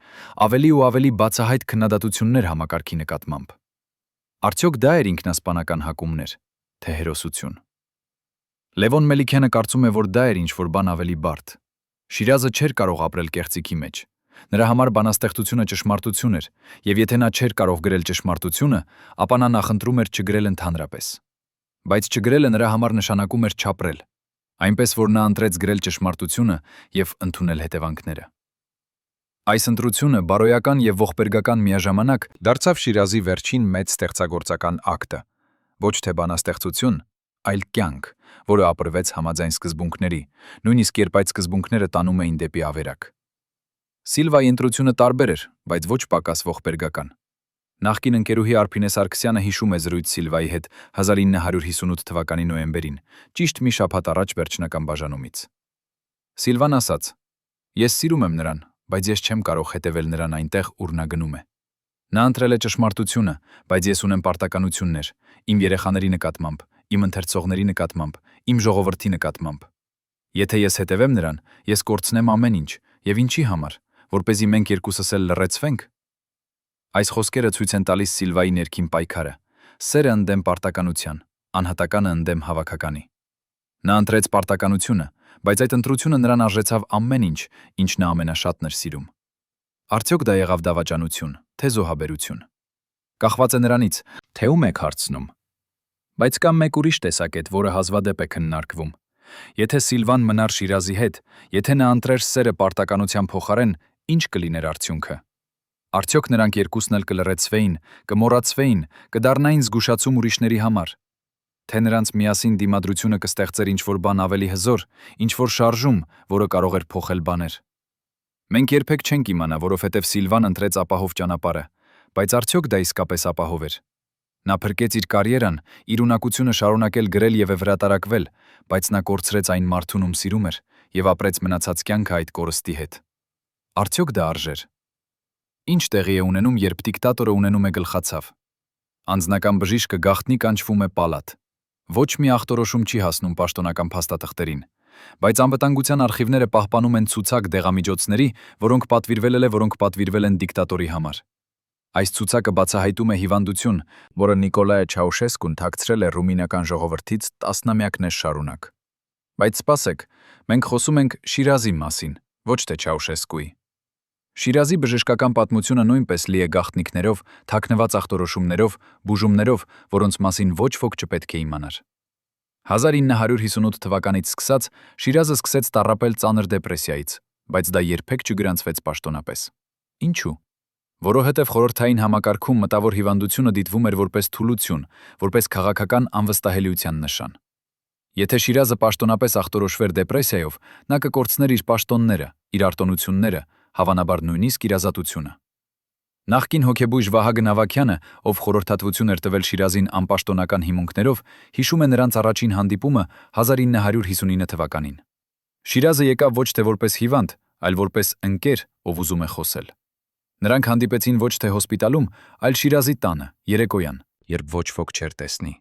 ավելի ու ավելի բացահայտ քննադատություններ համակարգի նկատմամբ։ Արդյոք դա էր ինքնասպանական հակումներ, թե հերոսություն։ Լևոն Մելիքյանը կարծում է, որ դա էր ինչ-որ բան ավելի բարդ։ Շիրազը չէր կարող ապրել կեղծիքի մեջ։ Նրա համար բանաստեղծությունը ճշմարտություն էր, եւ եթե նա չէր կարող գրել ճշմարտությունը, ապա նա նախընտրում էր չգրել ընդհանրապես։ Բայց չգրելը նրա համար նշանակում էր չապրել, այնպես որ նա ընտրեց գրել ճշմարտությունը եւ ընդունել հետևանքները։ Այս ընտրությունը բարոյական եւ ողբերգական միաժամանակ դարձավ Շիրազի վերջին մեծ ստեղծագործական ակտը, ոչ թե բանաստեղծություն, այլ կյանք, որը ապրվեց համաձայն սկզբունքների, նույնիսկ երբ այդ սկզբունքները տանում էին դեպի ավերակ։ Սիլվայի ընտրությունը տարբեր էր, բայց ոչ պակաս ողբերգական։ Նախկին ընկերուհի Արփինե Սարգսյանը հիշում է զրույց Սիլվայի հետ 1958 թվականի նոյեմբերին, ճիշտ մի շաբաթ առաջ վերջնական բաժանումից։ Սիլվան ասաց. «Ես սիրում եմ նրան, բայց ես չեմ կարող հետևել նրան այնտեղ, ուր նա գնում է։ Նա ընտրել է ճշմարտությունը, բայց ես ունեմ պարտականություններ, իմ երեխաների նկատմամբ, իմ ընթերցողների նկատմամբ, իմ ժողովրդի նկատմամբ։ Եթե ես հետևեմ նրան, ես կորցնեմ ամեն ինչ, եւ ինչի համար, որպեսզի մենք երկուսս էլ լռեցվենք»։ Այս խոսքերը ցույց են տալիս Սիլվայի ներքին պայքարը, սերը ընդդեմ պարտականության, անհատականը ընդդեմ հավաքականի։ Նա ընտրեց պարտականությունը, բայց այդ ընտրությունը նրան արժեցավ ամեն ինչ, ինչ նա ամենաշատն էր սիրում։ Արդյոք դա եղավ դավաճանություն, թե զոհաբերություն։ Կախված է նրանից, թե ում եք հարցնում։ Բայց կա մեկ ուրիշ տեսակետ, որը հազվադեպ է քննարկվում։ Եթե Սիլվան մնար Շիրազի հետ, եթե նա ընտրեր սերը պարտականության փոխարեն, ինչ կլիներ արդյունքը։ Արդյոք նրանք երկուսն էլ կլռեցվեին, կմոռացվեին, կդառնային զգուշացում ուրիշների համար։ Թե նրանց միասին դիմադրությունը կստեղծեր ինչ-որ բան ավելի հզոր, ինչ-որ շարժում, որը կարող էր փոխել բաներ։ Մենք երբեք չենք իմանա, որովհետև Սիլվան ընտրեց ապահով ճանապարհը, բայց արդյոք դա իսկապես ապահով էր։ Նա փրկեց իր կարիերան, իր ունակությունը շարունակել գրել եւ վրատարակվել, բայց նա կորցրեց այն մարդուն, ում սիրում էր, եւ ապրեց մնացած կյանքը այդ կորստի հետ։ Արդյոք դա արժեր։ Ինչ տեղի է ունենում, երբ դիկտատորը ունենում է գլխացավ։ Անձնական բժիշկը գաղտնի կանչվում է պալատ։ Ոչ մի ախտորոշում չի հասնում պաշտոնական փաստաթղթերին, բայց անվտանգության արխիվները պահպանում են ցուցակ դեղամիջոցների, որոնք պատվիրվել են դիկտատորի համար։ Այս ցուցակը բացահայտում է հիվանդություն, որը Նիկոլայ Չաուշեսկուն թաքցրել է ռումինական ժողովրդից տասնամյակներ շարունակ։ Բայց սպասեք, մենք խոսում ենք Շիրազի մասին, ոչ թե Չաուշեսկուի։ Շիրազի բժշկական պատմությունը նույնպես լի է գաղտնիքներով, թաքնված ախտորոշումներով, բուժումներով, որոնց մասին ոչ ոք չպետք է իմանար։ 1958 թվականից սկսած Շիրազը սկսեց տառապել ծանր դեպրեսիայից, բայց դա երբեք չգրանցվեց պաշտոնապես։ Ինչու՞։ Որովհետև խորհրդային համակարգում մտավոր հիվանդությունը դիտվում էր որպես թուլություն, որպես քաղաքական անվստահելիության նշան։ Եթե Շիրազը պաշտոնապես ախտորոշվեր դեպրեսիայով, նա կկորցներ իր պաշտոնները, իր արտոնությունները, հավանաբար նույնիսկ իր ազատությունը։ Նախկին հոգեբույժ Վահագն Ավագյանը, ով խորհրդատվություն էր տվել Շիրազին անպաշտոնական հիմունքներով, հիշում է նրանց առաջին հանդիպումը 1959 թվականին։ Շիրազը եկավ ոչ թե որպես հիվանդ, այլ որպես ընկեր, ով ուզում է խոսել։ Նրանք հանդիպեցին ոչ թե հոսպիտալում, այլ Շիրազի տանը, երեկոյան, երբ ոչ ոք չէր տեսնի։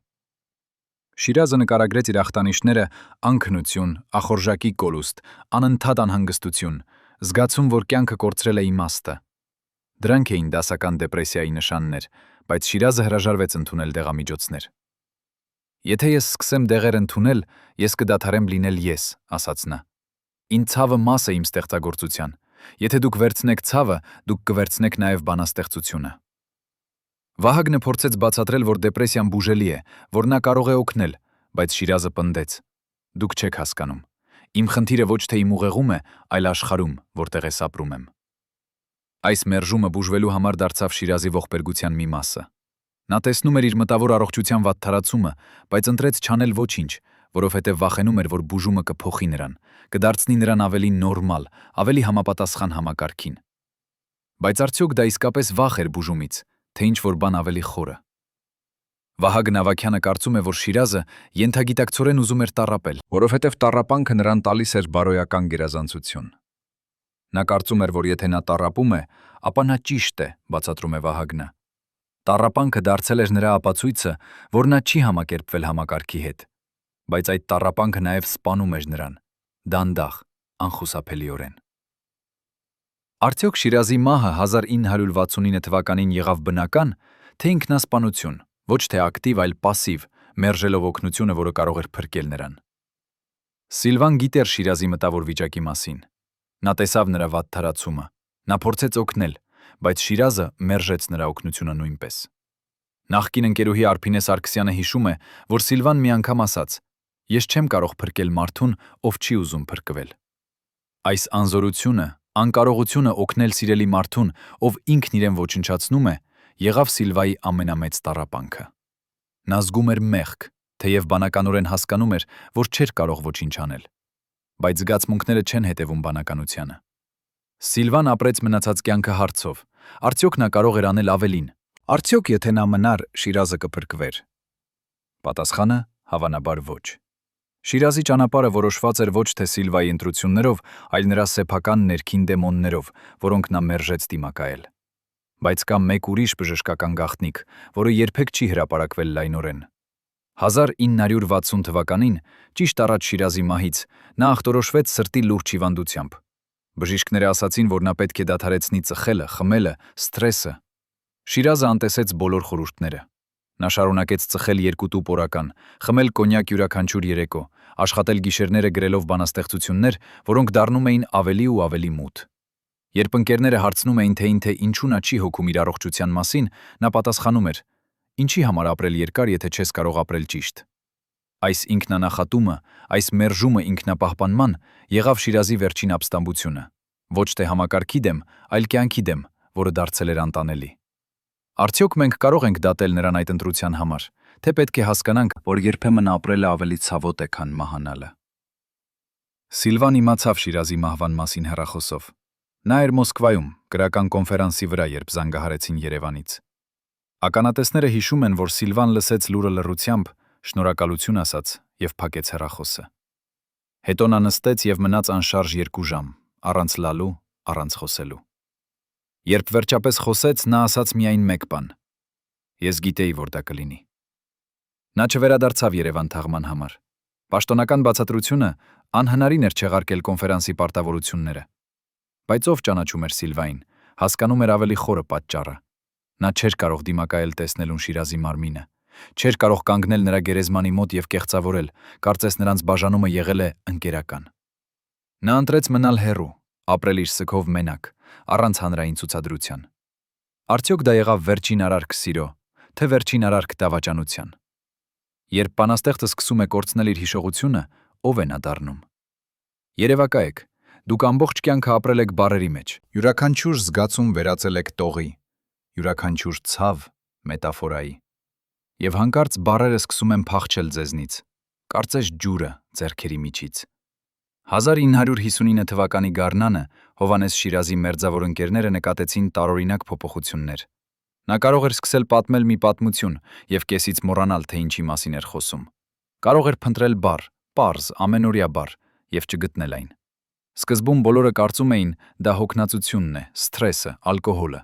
Շիրազը նկարագրեց իր ախտանիշները՝ անքնություն, ախորժակի կորուստ, անընդհատ անհանգստություն, զգացում, որ կյանքը կորցրել է իմաստը։ Դրանք էին դասական դեպրեսիայի նշաններ, բայց Շիրազը հրաժարվեց ընդունել դեղամիջոցներ։ Եթե ես սկսեմ դեղեր ընդունել, ես կդադարեմ լինել ես, ասաց նա։ Ինձ ցավը մաս է իմ ստեղծագործության։ Եթե դուք վերցնեք ցավը, դուք կվերցնեք նաև բանաստեղծությունը։ Վահագնը փորձեց բացատրել, որ դեպրեսիան բուժելի է, որ նա կարող է օգնել, բայց Շիրազը պնդեց. Դուք չեք հասկանում։ Իմ խնդիրը ոչ թե իմ ուղեղում է, այլ աշխարհում, որտեղ ես ապրում եմ։ Այս մերժումը բուժվելու համար դարձավ Շիրազի ողբերգության մի մասը։ Նա տեսնում էր իր մտավոր առողջության վատթարացումը, բայց ընտրեց չանել ոչինչ, որովհետև վախենում էր, որ բուժումը կփոխի նրան, կդարձնի նրան ավելի նորմալ, ավելի համապատասխան համակարգին։ Բայց արդյոք դա իսկապես վախ էր բուժումից, թե ինչ-որ բան ավելի խորը։ Վահագն Ավագյանը կարծում է, որ Շիրազը ենթագիտակցորեն ուզում էր տառապել, որովհետև տառապանքը նրան տալիս էր բարոյական գերազանցություն։ Նա կարծում էր, որ եթե նա տառապում է, ապա նա ճիշտ է, բացատրում է Վահագնը։ Տառապանքը դարձել էր նրա ապացույցը, որ նա չի համակերպվել համակարգի հետ, բայց այդ տառապանքը նաև սպանում էր նրան, դանդաղ, անխուսափելիորեն։ Արդյոք Շիրազի մահը 1969 թվականին եղավ բնական, թե ինքնասպանություն, ոչ թե ակտիվ, այլ պասիվ, մերժելով օգնությունը, որը կարող էր փրկել նրան։ Սիլվան գիտեր Շիրազի մտավոր վիճակի մասին։ Նա տեսավ նրա վատթարացումը, նա փորձեց օգնել, բայց Շիրազը մերժեց նրա օգնությունը նույնպես։ Նախկին ընկերուհի Արփինե Սարգսյանը հիշում է, որ Սիլվան մի անգամ ասաց. «Ես չեմ կարող փրկել մարդուն, ով չի ուզում փրկվել»։ Այս անզորությունը, անկարողությունը օգնել սիրելի մարդուն, ով ինքն իրեն ոչնչացնում է, եղավ Սիլվայի ամենամեծ տառապանքը։ Նա զգում էր մեղք, թեև բանականորեն հասկանում էր, որ չէր կարող ոչինչ անել։ Բայց զգացմունքները չեն հետևում բանականությանը։ Սիլվան ապրեց մնացած կյանքը հարցով. արդյոք նա կարող էր անել ավելին։ Արդյոք եթե նա մնար, Շիրազը կփրկվեր։ Պատասխանը հավանաբար ոչ։ Շիրազի ճանապարհը որոշված էր ոչ թե Սիլվայի ընտրություններով, այլ նրա սեփական ներքին դեմոններով, որոնք նա մերժեց դիմակայել։ Բայց կա մեկ ուրիշ բժշկական գաղտնիք, որը երբեք չի հրապարակվել լայնորեն։ 1960 թվականին, ճիշտ առաջ Շիրազի մահից, նա ախտորոշվեց սրտի լուրջ հիվանդությամբ։ Բժիշկները ասացին, որ նա պետք է դադարեցնի ծխելը, խմելը, սթրեսը։ Շիրազը անտեսեց բոլոր խորհուրդները։ Նա շարունակեց ծխել 2 տուփ օրական, խմել կոնյակ յուրաքանչյուր երեկո, աշխատել գիշերները գրելով բանաստեղծություններ, որոնք դառնում էին ավելի ու ավելի մութ։ Երբ ընկերները հարցնում էին, թե ինչու նա չի հոգում իր առողջության մասին, նա պատասխանում էր. «Ինչի համար ապրել երկար, եթե չես կարող ապրել ճիշտ»։ Այս ինքնանախատումը, այս մերժումը ինքնապահպանման եղավ Շիրազի վերջին ապստամբությունը, ոչ թե համակարգի դեմ, այլ կյանքի դեմ, որը դարձել էր անտանելի։ Արդյոք մենք կարող ենք դատել նրան այդ ընտրության համար, թե պետք է հասկանանք, որ երբեմն ապրելը ավելի ցավոտ է, քան մահանալը։ Սիլվան իմացավ Շիրազի մահվան մասին հեռախոսով։ Նա էր Մոսկվայում, գրական կոնֆերանսի վրա, երբ զանգահարեցին Երևանից։ Ականատեսները հիշում են, որ Սիլվան լսեց լուրը լռությամբ, շնորհակալություն ասաց եւ փակեց հեռախոսը։ Հետո նա նստեց եւ մնաց անշարժ 2 ժամ, առանց լալու, առանց խոսելու։ Երբ վերջապես խոսեց, նա ասաց միայն մեկ բան. Ես գիտեի, որ դա կլինի։ Նա չվերադարձավ Երևան թաղման համար։ Պաշտոնական բացատրությունը անհնարին էր չեղարկել կոնֆերանսի պարտավորությունները։ Բայց ով ճանաչում էր Սիլվային, հասկանում էր ավելի խորը պատճառը։ Նա չէր կարող դիմակայել տեսնելուն Շիրազի մարմինը, չէր կարող կանգնել նրա գերեզմանի մոտ եւ կեղծավորել, կարծես նրանց բաժանումը եղել է ընկերական։ Նա ընտրեց մնալ հեռու, ապրել իր սգով մենակ, առանց հանրային ցուցադրության։ Արդյոք դա եղավ վերջին արարք սիրո, թե վերջին արարք դավաճանության։ Երբ բանաստեղծը սկսում է կորցնել իր հիշողությունը, ով է նա դառնում։ Երևակայեք, դուք ամբողջ կյանքը ապրել եք բառերի մեջ, յուրաքանչյուր զգացում վերածել եք տողի, յուրաքանչյուր ցավ մետաֆորայի։ Եվ հանկարծ բառերը սկսում են փախչել ձեզնից, կարծես ջուրը ձեռքերի միջից։ 1959 թվականի գարնանը Հովհաննես Շիրազի մերձավոր ընկերները նկատեցին տարօրինակ փոփոխություններ։ Նա կարող էր սկսել պատմել մի պատմություն եւ կեսից մոռանալ, թե ինչի մասին էր խոսում։ Կարող էր փնտրել բառ, պարզ, ամենօրյա բառ եւ չգտնել այն։ Սկզբում բոլորը կարծում էին, դա հոգնածությունն է, սթրեսը, ալկոհոլը։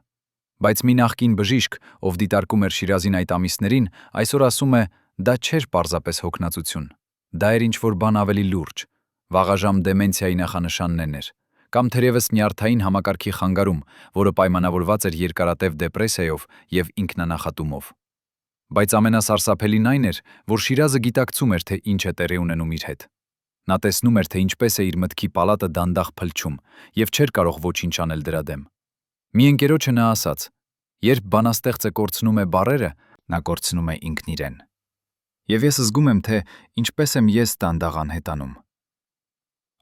Բայց մի նախկին բժիշկ, ով դիտարկում էր Շիրազին այդ ամիսներին, այսօր ասում է, դա չէր պարզապես հոգնածություն։ Դա էր ինչ-որ բան ավելի լուրջ, վաղաժամ դեմենցիայի նախանշաններն էր, կամ թերևս նյարդային համակարգի խանգարում, որը պայմանավորված էր երկարատև դեպրեսիայով եւ ինքնանախատումով։ Բայց ամենասարսափելին այն էր, որ Շիրազը գիտակցում էր, թե ինչ է տեղի ունենում իր հետ։ Նա տեսնում էր, թե ինչպես է իր մտքի պալատը դանդաղ փլչում եւ չէր կարող ոչինչ անել դրա դեմ։ Մի ընկերոջը նա ասաց. երբ բանաստեղծը կորցնում է բառերը, նա կորցնում է ինքն իրեն։ Եվ ես զգում եմ, թե ինչպես եմ ես դանդաղ անհետանում։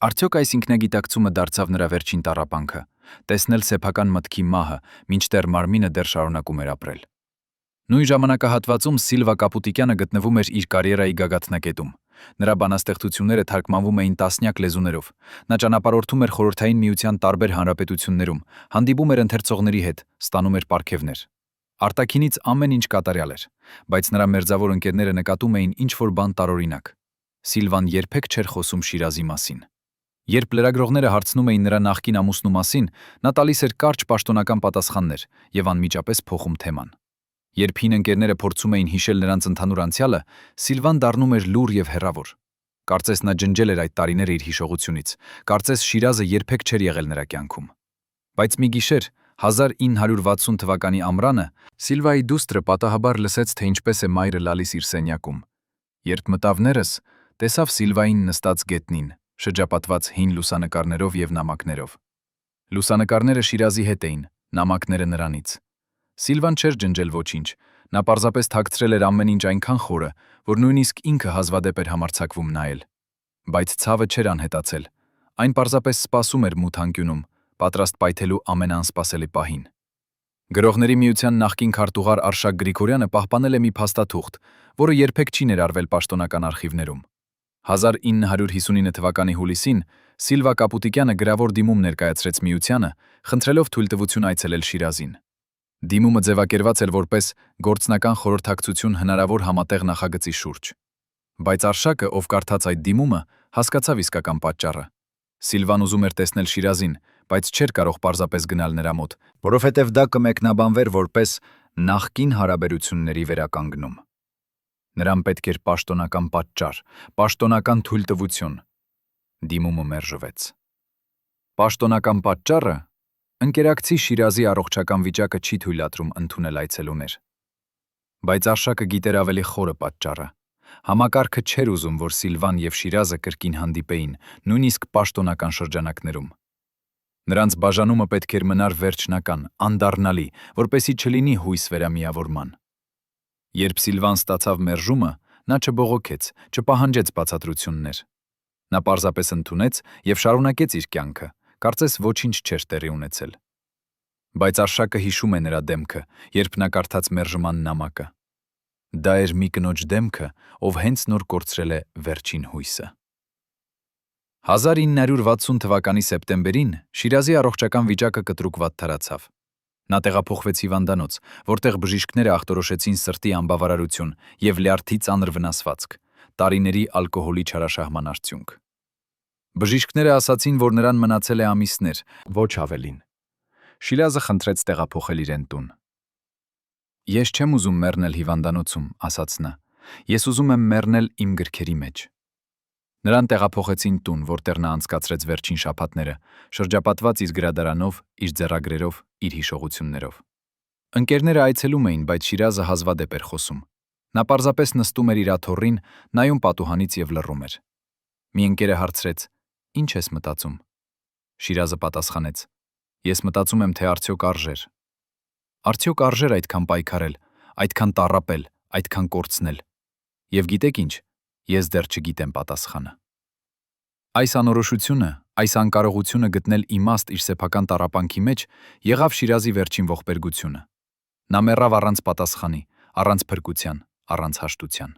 Արդյոք այս ինքնագիտակցումը դարձավ նրա վերջին տառապանքը, տեսնել սեփական մտքի մահը, մինչդեռ մարմինը դեռ շարունակում էր ապրել։ Նույն ժամանակահատվածում Սիլվա Կապուտիկյանը գտնվում էր իր կարիերայի գագաթնակետում։ Նրա բանաստեղծությունները թարգմանվում էին տասնյակ լեզուներով։ Նա ճանապարհորդում էր Խորհրդային Միության տարբեր հանրապետություններում, հանդիպում էր ընթերցողների հետ, ստանում էր պարգևներ։ Արտաքինից ամեն ինչ կատարյալ էր, բայց նրա մերձավոր ընկերները նկատում էին ինչ-որ բան տարօրինակ։ Սիլվան երբեք չէր խոսում Շիրազի մասին։ Երբ լրագրողները հարցնում էին նրա նախկին ամուսնու մասին, նա տալիս էր կարճ պաշտոնական պատասխաններ եւ անմիջապես փոխում թեման։ Երբ հին ընկերները փորձում էին հիշել նրանց ընդհանուր անցյալը, Սիլվան դառնում էր լուռ եւ հեռավոր։ Կարծես նա ջնջել էր այդ տարիները իր հիշողությունից, կարծես Շիրազը երբեք չէր եղել նրա կյանքում։ Բայց մի գիշեր, 1960 թվականի ամռանը, Սիլվայի դուստրը պատահաբար լսեց, թե ինչպես է մայրը լալիս իր սենյակում։ Երբ մտավ ներս, տեսավ Սիլվային նստած գետնին, շրջապատված հին լուսանկարներով եւ նամակներով։ Լուսանկարները Շիրազի հետ էին, նամակները նրանից։ Սիլվան չէր ջնջել ոչինչ, նա պարզապես թաքցրել էր ամեն ինչ այնքան խորը, որ նույնիսկ ինքը հազվադեպ էր համարձակվում նայել։ Բայց ցավը չէր անհետացել, այն պարզապես սպասում էր մութ անկյունում, պատրաստ պայթելու ամենաանսպասելի պահին։ Գրողների միության նախկին քարտուղար Արշակ Գրիգորյանը պահպանել է մի փաստաթուղթ, որը երբեք չի ներառվել պաշտոնական արխիվներում։ 1959 թվականի հուլիսին Սիլվա Կապուտիկյանը գրավոր դիմում ներկայացրեց միությանը, խնդրելով թույլտվություն այցելել Շիրազին։ Դիմումը ձևակերված էր որպես գործնական խորհրդակցություն հնարավոր համատեղ նախագծի շուրջ։ Բայց Արշակը, ով կարդաց այդ դիմումը, հասկացավ իսկական պատճառը։ Սիլվան ուզում էր տեսնել Շիրազին, բայց չէր կարող պարզապես գնալ նրա մոտ, որովհետև դա կմեկնաբանվեր որպես նախկին հարաբերությունների վերականգնում։ Նրան պետք էր պաշտոնական պատճառ, պաշտոնական թույլտվություն։ Դիմումը մերժվեց։ Պաշտոնական պատճառը ընկերակցի Շիրազի առողջական վիճակը չի թույլատրում ընդունել այցելուներ։ Բայց Արշակը գիտեր ավելի խորը պատճառը։ Համակարգը չէր ուզում, որ Սիլվան եւ Շիրազը կրկին հանդիպեին, նույնիսկ պաշտոնական շրջանակներում։ Նրանց բաժանումը պետք էր մնար վերջնական, անդառնալի, որպեսզի չլինի հույս վերամիավորման։ Երբ Սիլվան ստացավ մերժումը, նա չբողոքեց, չպահանջեց բացատրություններ։ Նա պարզապես ընդունեց եւ շարունակեց իր կյանքը, կարծես ոչինչ չէր տեղի ունեցել։ Բայց Արշակը հիշում է նրա դեմքը, երբ նա կարդաց մերժման նամակը։ Դա էր մի կնոջ դեմքը, ով հենց նոր կորցրել է վերջին հույսը։ 1960 թվականի սեպտեմբերին Շիրազի առողջական վիճակը կտրուկ վատթարացավ։ Նա տեղափոխվեց հիվանդանոց, որտեղ բժիշկները ախտորոշեցին սրտի անբավարարություն եւ լյարդի ծանր վնասվածք, տարիների ալկոհոլի չարաշահման արդյունք։ Բժիշկները ասացին, որ նրան մնացել է ամիսներ, ոչ ավելին։ Շիրազը խնդրեց տեղափոխել իրեն տուն։ Ես չեմ ուզում մեռնել հիվանդանոցում, ասաց նա։ Ես ուզում եմ մեռնել իմ գրքերի մեջ։ Նրան տեղափոխեցին տուն, որտեղ նա անցկացրեց վերջին շաբաթները, շրջապատված իր գրադարանով, իր ձեռագրերով, իր հիշողություններով։ Ընկերները այցելում էին, բայց Շիրազը հազվադեպ էր խոսում։ Նա պարզապես նստում էր իր աթոռին, նայում պատուհանից եւ լռում էր։ Մի ընկերը հարցրեց. «Ինչ ես մտածում»։ Շիրազը պատասխանեց. «Ես մտածում եմ, թե արդյոք արժեր։ Արդյոք արժեր այդքան պայքարել, այդքան տառապել, այդքան կորցնել։ Եվ գիտեք ինչ, ես դեռ չգիտեմ պատասխանը»։ Այս անորոշությունը, այս անկարողությունը գտնել իմաստ իր սեփական տառապանքի մեջ եղավ Շիրազի վերջին ողբերգությունը։ Նա մեռավ առանց պատասխանի, առանց փրկության, առանց հաշտության։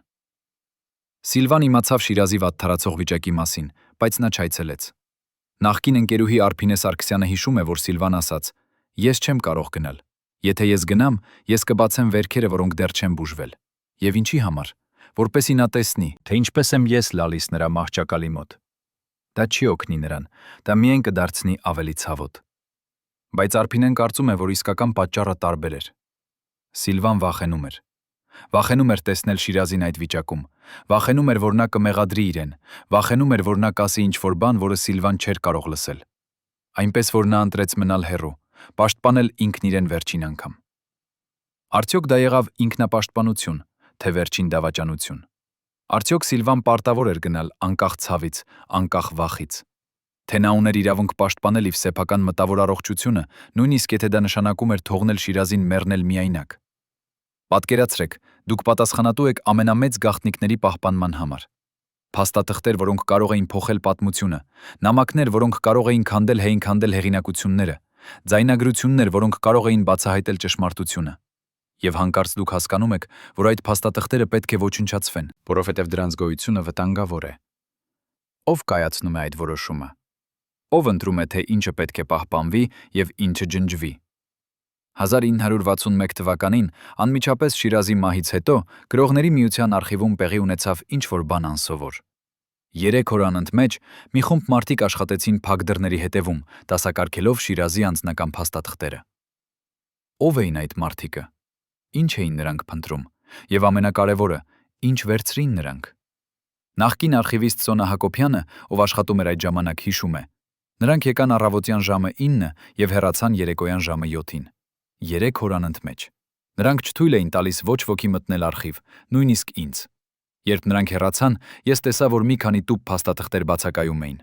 Սիլվան իմացավ Շիրազի վատթարացող վիճակի մասին, բայց նա չայցելեց։ Նախկին ընկերուհի Արփինե Սարգսյանը հիշում է, որ Սիլվան ասաց. «Ես չեմ կարող գնալ։ Եթե ես գնամ, ես կբացեմ վերքերը, որոնք դեռ չեն բուժվել։ Եվ ինչի համար, որպեսզի նա տեսնի, թե ինչպես եմ ես լալիս նրա մահճակալի մոտ։ Դա չի օգնի նրան, դա միայն կդարձնի ավելի ցավոտ»։ Բայց Արփինեն կարծում է, որ իսկական պատճառը տարբեր էր։ Սիլվան վախենում էր։ Վախենում էր տեսնել Շիրազին այդ վիճակում, վախենում էր, որ նա կմեղադրի իրեն, վախենում էր, որ նա կասի ինչ-որ բան, որը Սիլվան չէր կարող լսել։ Այնպես որ նա ընտրեց մնալ հեռու, պաշտպանել ինքն իրեն վերջին անգամ։ Արդյոք դա եղավ ինքնապաշտպանություն, թե վերջին դավաճանություն։ Արդյոք Սիլվան պարտավոր էր գնալ անկախ ցավից, անկախ վախից։ Թե նա ուներ իրավունք պաշտպանել իր սեփական մտավոր առողջությունը, նույնիսկ եթե դա նշանակում էր թողնել Շիրազին մեռնել միայնակ։ Պատկերացրեք, դուք պատասխանատու եք ամենամեծ գաղտնիքների պահպանման համար։ Փաստաթղթեր, որոնք կարող էին փոխել պատմությունը, նամակներ, որոնք կարող էին քանդել հեղինակությունները, ձայնագրություններ, որոնք կարող էին բացահայտել ճշմարտությունը։ Եվ հանկարծ դուք հասկանում եք, որ այդ փաստաթղթերը պետք է ոչնչացվեն, որովհետև դրանց գոյությունը վտանգավոր է։ Ով կայացնում է այդ որոշումը։ Ով ընտրում է, թե ինչը պետք է պահպանվի եւ ինչը ջնջվի։ 1961 թվականին, անմիջապես Շիրազի մահից հետո, Գրողների միության արխիվում տեղի ունեցավ ինչ-որ բան անսովոր։ 3 օր անընդմեջ մի խումբ մարդիկ աշխատեցին փակ դռների հետևում, դասակարգելով Շիրազի անձնական փաստաթղթերը։ Ով էին այդ մարդիկը։ Ինչ էին նրանք փնտրում, եւ ամենակարևորը, ինչ վերցրին նրանք։ Նախկին արխիվիստ Սոնա Հակոբյանը, ով աշխատում էր այդ ժամանակ, հիշում է. նրանք եկան առավոտյան ժամը 9 եւ հեռացան երեկոյան ժամը 7-ին։ 3 օր անընդմեջ։ Նրանք չթույլ էին տալիս ոչ ոքի մտնել արխիվ, նույնիսկ ինձ։ Երբ նրանք հեռացան, ես տեսա, որ մի քանի տուփ փաստաթղթեր բացակայում էին։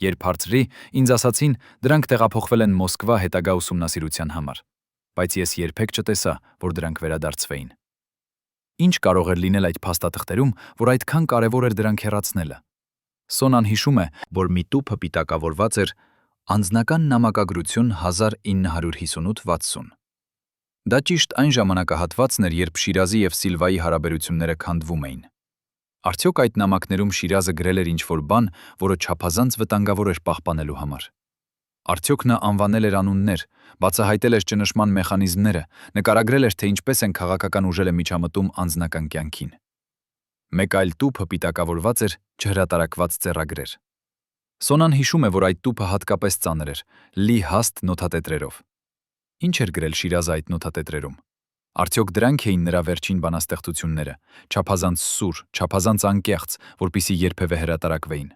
Երբ հարցրի, ինձ ասացին, դրանք տեղափոխվել են Մոսկվա հետագա ուսումնասիրության համար։ Բայց ես երբեք չտեսա, որ դրանք վերադարձվեին։ Ինչ կարող էր լինել այդ փաստաթղթերում, որ այդքան կարևոր էր դրանք հեռացնելը։ Սոնան հիշում է, որ մի տուփը պիտակավորված էր «Անձնական նամակագրություն 1958-60»։ Դա ճիշտ այն ժամանակահատվածն էր, երբ Շիրազի եւ Սիլվայի հարաբերությունները քանդվում էին։ Արդյոք այդ նամակներում Շիրազը գրել էր ինչ-որ բան, որը չափազանց վտանգավոր էր պահպանելու համար։ Արդյոք նա անվանել էր անուններ, բացահայտել էր ճնշման մեխանիզմները, նկարագրել էր, թե ինչպես են քաղաքական ուժերը միջամտում անձնական կյանքին։ Մեկ այլ տուփը պիտակավորված էր չհրատարակված ձեռագրեր։ Սոնան հիշում է, որ այդ տուփը հատկապես ծանր էր, լի հաստ նոթատետրերով։ Ինչ էր գրել Շիրազը այդ նոթատետրերում։ Արդյոք դրանք էին նրա վերջին բանաստեղծությունները, չափազանց սուր, չափազանց անկեղծ, որպիսի երբևէ հրատարակվեին։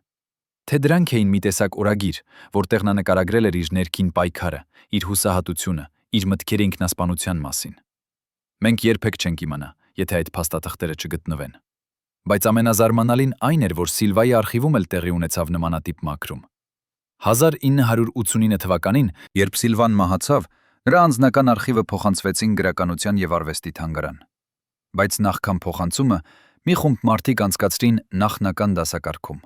Թե դրանք էին մի տեսակ օրագիր, որտեղ նա նկարագրել էր իր ներքին պայքարը, իր հուսահատությունը, իր մտքերի ինքնասպանության մասին։ Մենք երբեք չենք իմանա, եթե այդ փաստաթղթերը չգտնվեն։ Բայց ամենազարմանալին այն էր, որ Սիլվայի արխիվում էլ տեղի ունեցավ նմանատիպ մաքրում։ 1989 թվականին, երբ Սիլվան մահացավ, նրա անձնական արխիվը փոխանցվեցին Գրականության եւ Արվեստի թանգարան։ Բայց նախքան փոխանցումը մի խումբ մարդիկ անցկացրին նախնական դասակարգում։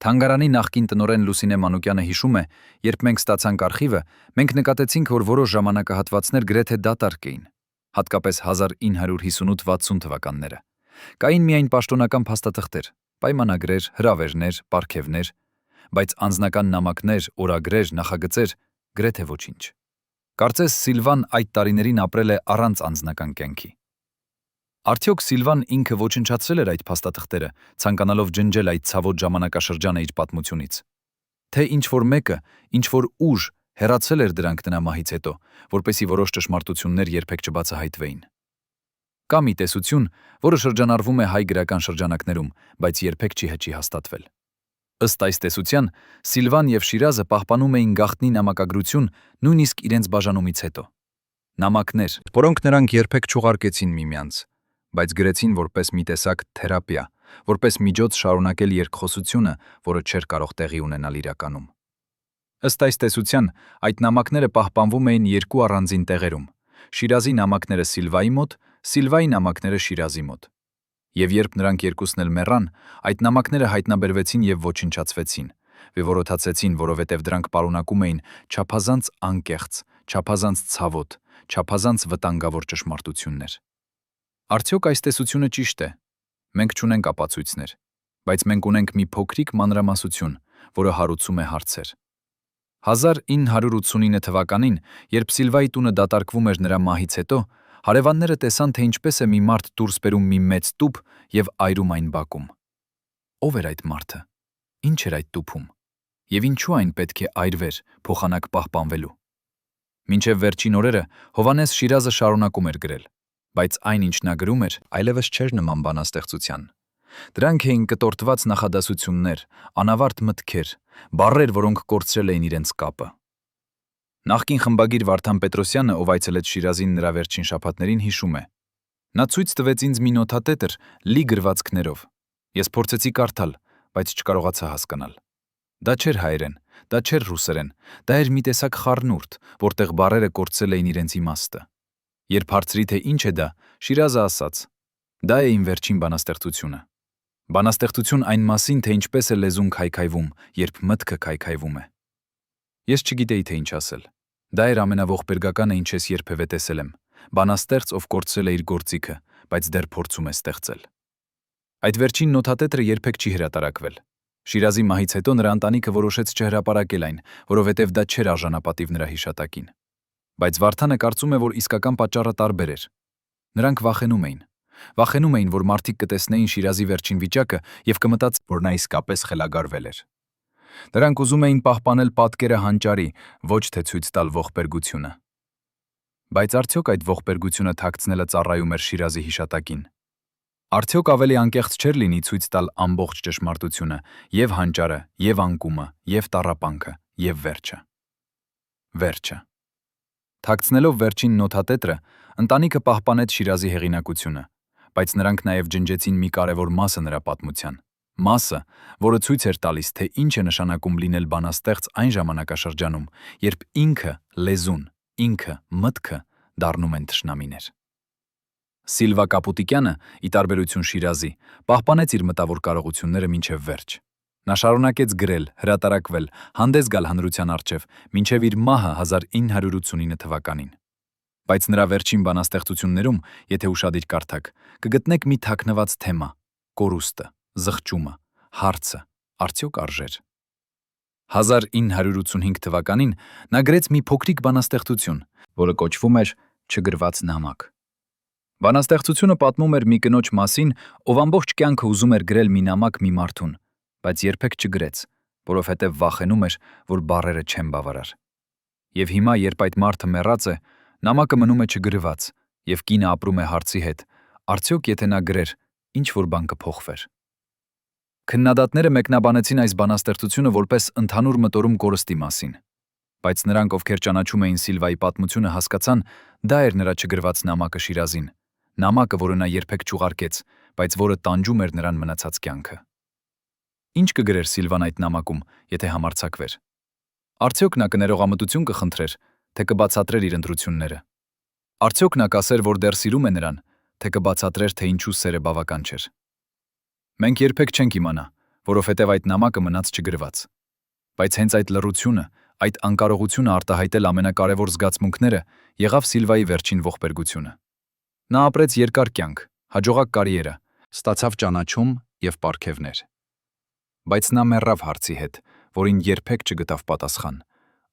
Թանգարանի նախկին տնօրեն Լուսինե Մանուկյանը հիշում է, երբ մենք ստացանք արխիվը, մենք նկատեցինք, որ որոշ ժամանակահատվածներ գրեթե դատարկ էին, հատկապես 1958-60 թվականները։ Կային միայն պաշտոնական փաստաթղթեր, պայմանագրեր, հրավերներ, պարգևներ, բայց անձնական նամակներ, օրագրեր, նախագծեր գրեթե ոչինչ։ Կարծես Սիլվան այդ տարիներին ապրել է առանց անձնական կյանքի։ Արդյոք Սիլվան ինքը ոչնչացրել էր այդ փաստաթղթերը, ցանկանալով ջնջել այդ ցավոտ ժամանակաշրջանը իր պատմությունից։ Թե ինչ-որ մեկը, ինչ-որ ուժ Հեռացել էր դրանք նրա մահից հետո, որպեսզի որոշ ճշմարտություններ երբեք չբացահայտվեին։ Կա մի տեսություն, որը շրջանառվում է հայ գրական շրջանակներում, բայց երբեք չի հեչի հաստատվել։ Ըստ այս տեսության, Սիլվան եւ Շիրազը պահպանում էին գաղտնի նամակագրություն նույնիսկ իրենց բաժանումից հետո։ Նամակներ, որոնք նրանք երբեք չուղարկեցին միմյանց, բայց գրեցին որպես մի տեսակ թերապիա, որպես միջոց շարունակել երկխոսությունը, որը չէր կարող տեղի ունենալ իրականում։ Ըստ այս տեսության, այդ նամակները պահպանվում էին երկու առանձին տեղերում՝ Շիրազի նամակները Սիլվայի մոտ, Սիլվայի նամակները Շիրազի մոտ։ Եվ երբ նրանք երկուսն էլ մեռան, այդ նամակները հայտնաբերվեցին եւ ոչնչացվեցին, վևորոթացեցին, որովհետեւ դրանք պարունակում էին չափազանց անկեղծ, չափազանց ցավոտ, չափազանց վտանգավոր ճշմարտություններ։ Արդյոք այս տեսությունը ճիշտ է։ Մենք չունենք ապացույցներ, բայց մենք ունենք մի փոքրիկ մանրամասություն, որը հարուցում է հարցեր։ 1989 թվականին, երբ Սիլվայի տունը դատարկվում էր նրա մահից հետո, հարևանները տեսան, թե ինչպես է մի մարդ դուրս բերում մի մեծ տուփ եւ այրում այն բակում։ Ո՞վ էր այդ մարդը։ Ինչ էր այդ տուփում։ Եվ ինչու այն պետք է այրվեր, փոխանակ պահպանվելու։ Մինչև վերջին օրերը Հովհաննես Շիրազը շարունակում էր գրել, բայց այն, ինչ նա գրում էր, այլևս չէր նման բանաստեղծության։ Դրանք էին կտորտված նախադասություններ, անավարտ մտքեր, բառեր, որոնք կորցրել էին իրենց կապը։ Նախկին խմբագիր Վարդան Պետրոսյանը, ով այցելեց Շիրազին նրա վերջին շաբաթներին, հիշում է. Նա ցույց տվեց ինձ մի նոթատետր լի գրվածքներով։ Ես փորձեցի կարդալ, բայց չկարողացա հասկանալ։ Դա չէր հայերեն, դա չէր ռուսերեն, դա էր մի տեսակ խառնուրդ, որտեղ բառերը կորցրել էին իրենց իմաստը։ Երբ հարցրի, թե ինչ է դա, Շիրազը ասաց. դա է իմ վերջին բանաստեղծությունը։ Բանաստեղծություն այն մասին, թե ինչպես է լեզուն քայքայվում, երբ մտքը քայքայվում է։ Ես չգիտեի, թե ինչ ասել։ Դա էր ամենաողբերգականը, ինչ ես երբևէ տեսել եմ։ Բանաստեղծ, ով կորցրել է իր գործիքը, բայց դեռ փորձում է ստեղծել։ Այդ վերջին նոթատետրը երբեք չի հրատարակվել։ Շիրազի մահից հետո նրա ընտանիքը որոշեց չհրապարակել այն, որովհետև դա չէր արժանապատիվ նրա հիշատակին։ Բայց Վարդանը կարծում է, որ իսկական պատճառը տարբեր էր։ Նրանք վախենում էին։ Վախենում էին, որ մարդիկ կտեսնեին Շիրազի վերջին վիճակը եւ կմտածեին, որ նա իսկապես խելագարվել էր։ Նրանք ուզում էին պահպանել պատկերը հանճարի, ոչ թե ցույց տալ ողբերգությունը։ Բայց արդյոք այդ ողբերգությունը թաքցնելը ծառայում էր Շիրազի հիշատակին։ Արդյոք ավելի անկեղծ չէր լինի ցույց տալ ամբողջ ճշմարտությունը, եւ հանճարը, եւ անկումը, եւ տառապանքը, եւ վերջը։ Վերջը։ Թաքցնելով վերջին նոթատետրը, ընտանիքը պահպանեց Շիրազի հեղինակությունը, բայց նրանք նաև ջնջեցին մի կարևոր մասը նրա պատմության, մասը, որը ցույց էր տալիս, թե ինչ է նշանակում լինել բանաստեղծ այն ժամանակաշրջանում, երբ ինքը, լեզուն, ինքը, մտքը դառնում են թշնամիներ։ Սիլվա Կապուտիկյանը, ի տարբերություն Շիրազի, պահպանեց իր մտավոր կարողությունները մինչև վերջ։ Նա շարունակեց գրել, հրատարակվել, հանդես գալ հանրության առջև, մինչև իր մահը 1989 թվականին։ Բայց նրա վերջին բանաստեղծություններում, եթե ուշադիր կարդաք, կգտնեք մի թաքնված թեմա՝ կորուստը, զղջումը, հարցը, արդյոք արժեր։ 1985 թվականին նա գրեց մի փոքրիկ բանաստեղծություն, որը կոչվում էր «Չգրված նամակ»։ Բանաստեղծությունը պատմում էր մի կնոջ մասին, ով ամբողջ կյանքը ուզում էր գրել մի նամակ մի մարդուն, բայց երբեք չգրեց, որովհետև վախենում էր, որ բառերը չեն բավարար։ Եվ հիմա, երբ այդ մարդը մեռած է, նամակը մնում է չգրված, եւ կինը ապրում է հարցի հետ, արդյոք եթե նա գրեր, ինչ որ բան կփոխվեր։ Քննադատները մեկնաբանեցին այս բանաստեղծությունը որպես ընդհանուր մտորում կորստի մասին, բայց նրանք, ովքեր ճանաչում էին Սիլվայի պատմությունը, հասկացան, դա էր նրա չգրված նամակը Շիրազին, նամակը, որը նա երբեք չուղարկեց, բայց որը տանջում էր նրան մնացած կյանքը։ Ինչ կգրեր Սիլվան այդ նամակում, եթե համարձակվեր։ Արդյոք նա կներողամտություն կխնդրեր, թե կբացատրեր իր ընտրությունները։ Արդյոք նա կասեր, որ դեռ սիրում է նրան, թե կբացատրեր, թե ինչու սերը բավական չէր։ Մենք երբեք չենք իմանա, որովհետև այդ նամակը մնաց չգրված։ Բայց հենց այդ լռությունը, այդ անկարողությունը արտահայտել ամենակարևոր զգացմունքները եղավ Սիլվայի վերջին ողբերգությունը։ Նա ապրեց երկար կյանք, հաջողակ կարիերա, ստացավ ճանաչում եւ պարգևներ։ Բայց նա մեռավ հարցի հետ, որին երբեք չգտավ պատասխան։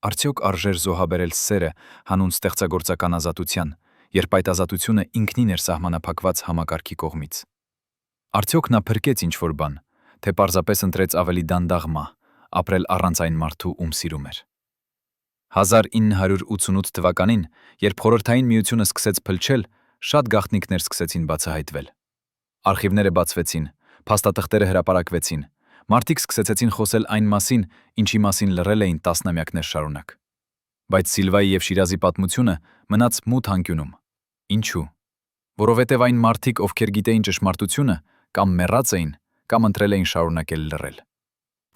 Արդյոք արժեր զոհաբերել սերը հանուն ստեղծագործական ազատության, երբ այդ ազատությունը ինքնին էր սահմանափակված համակարգի կողմից։ Արդյոք նա փրկեց ինչ-որ բան, թե պարզապես ընտրեց ավելի դանդաղ մահ, ապրել առանց այն մարդու, ում սիրում էր։ 1988 թվականին, երբ Խորհրդային Միությունը սկսեց փլչել, շատ գաղտնիքներ սկսեցին բացահայտվել։ Արխիվները բացվեցին, փաստաթղթերը հրապարակվեցին, մարդիկ սկսեցին խոսել այն մասին, ինչի մասին լռել էին տասնամյակներ շարունակ։ Բայց Սիլվայի եւ Շիրազի պատմությունը մնաց մութ անկյունում։ Ինչու՞։ Որովհետև այն մարդիկ, ովքեր գիտեին ճշմարտությունը, կամ մեռած էին, կամ ընտրել էին շարունակել լռել։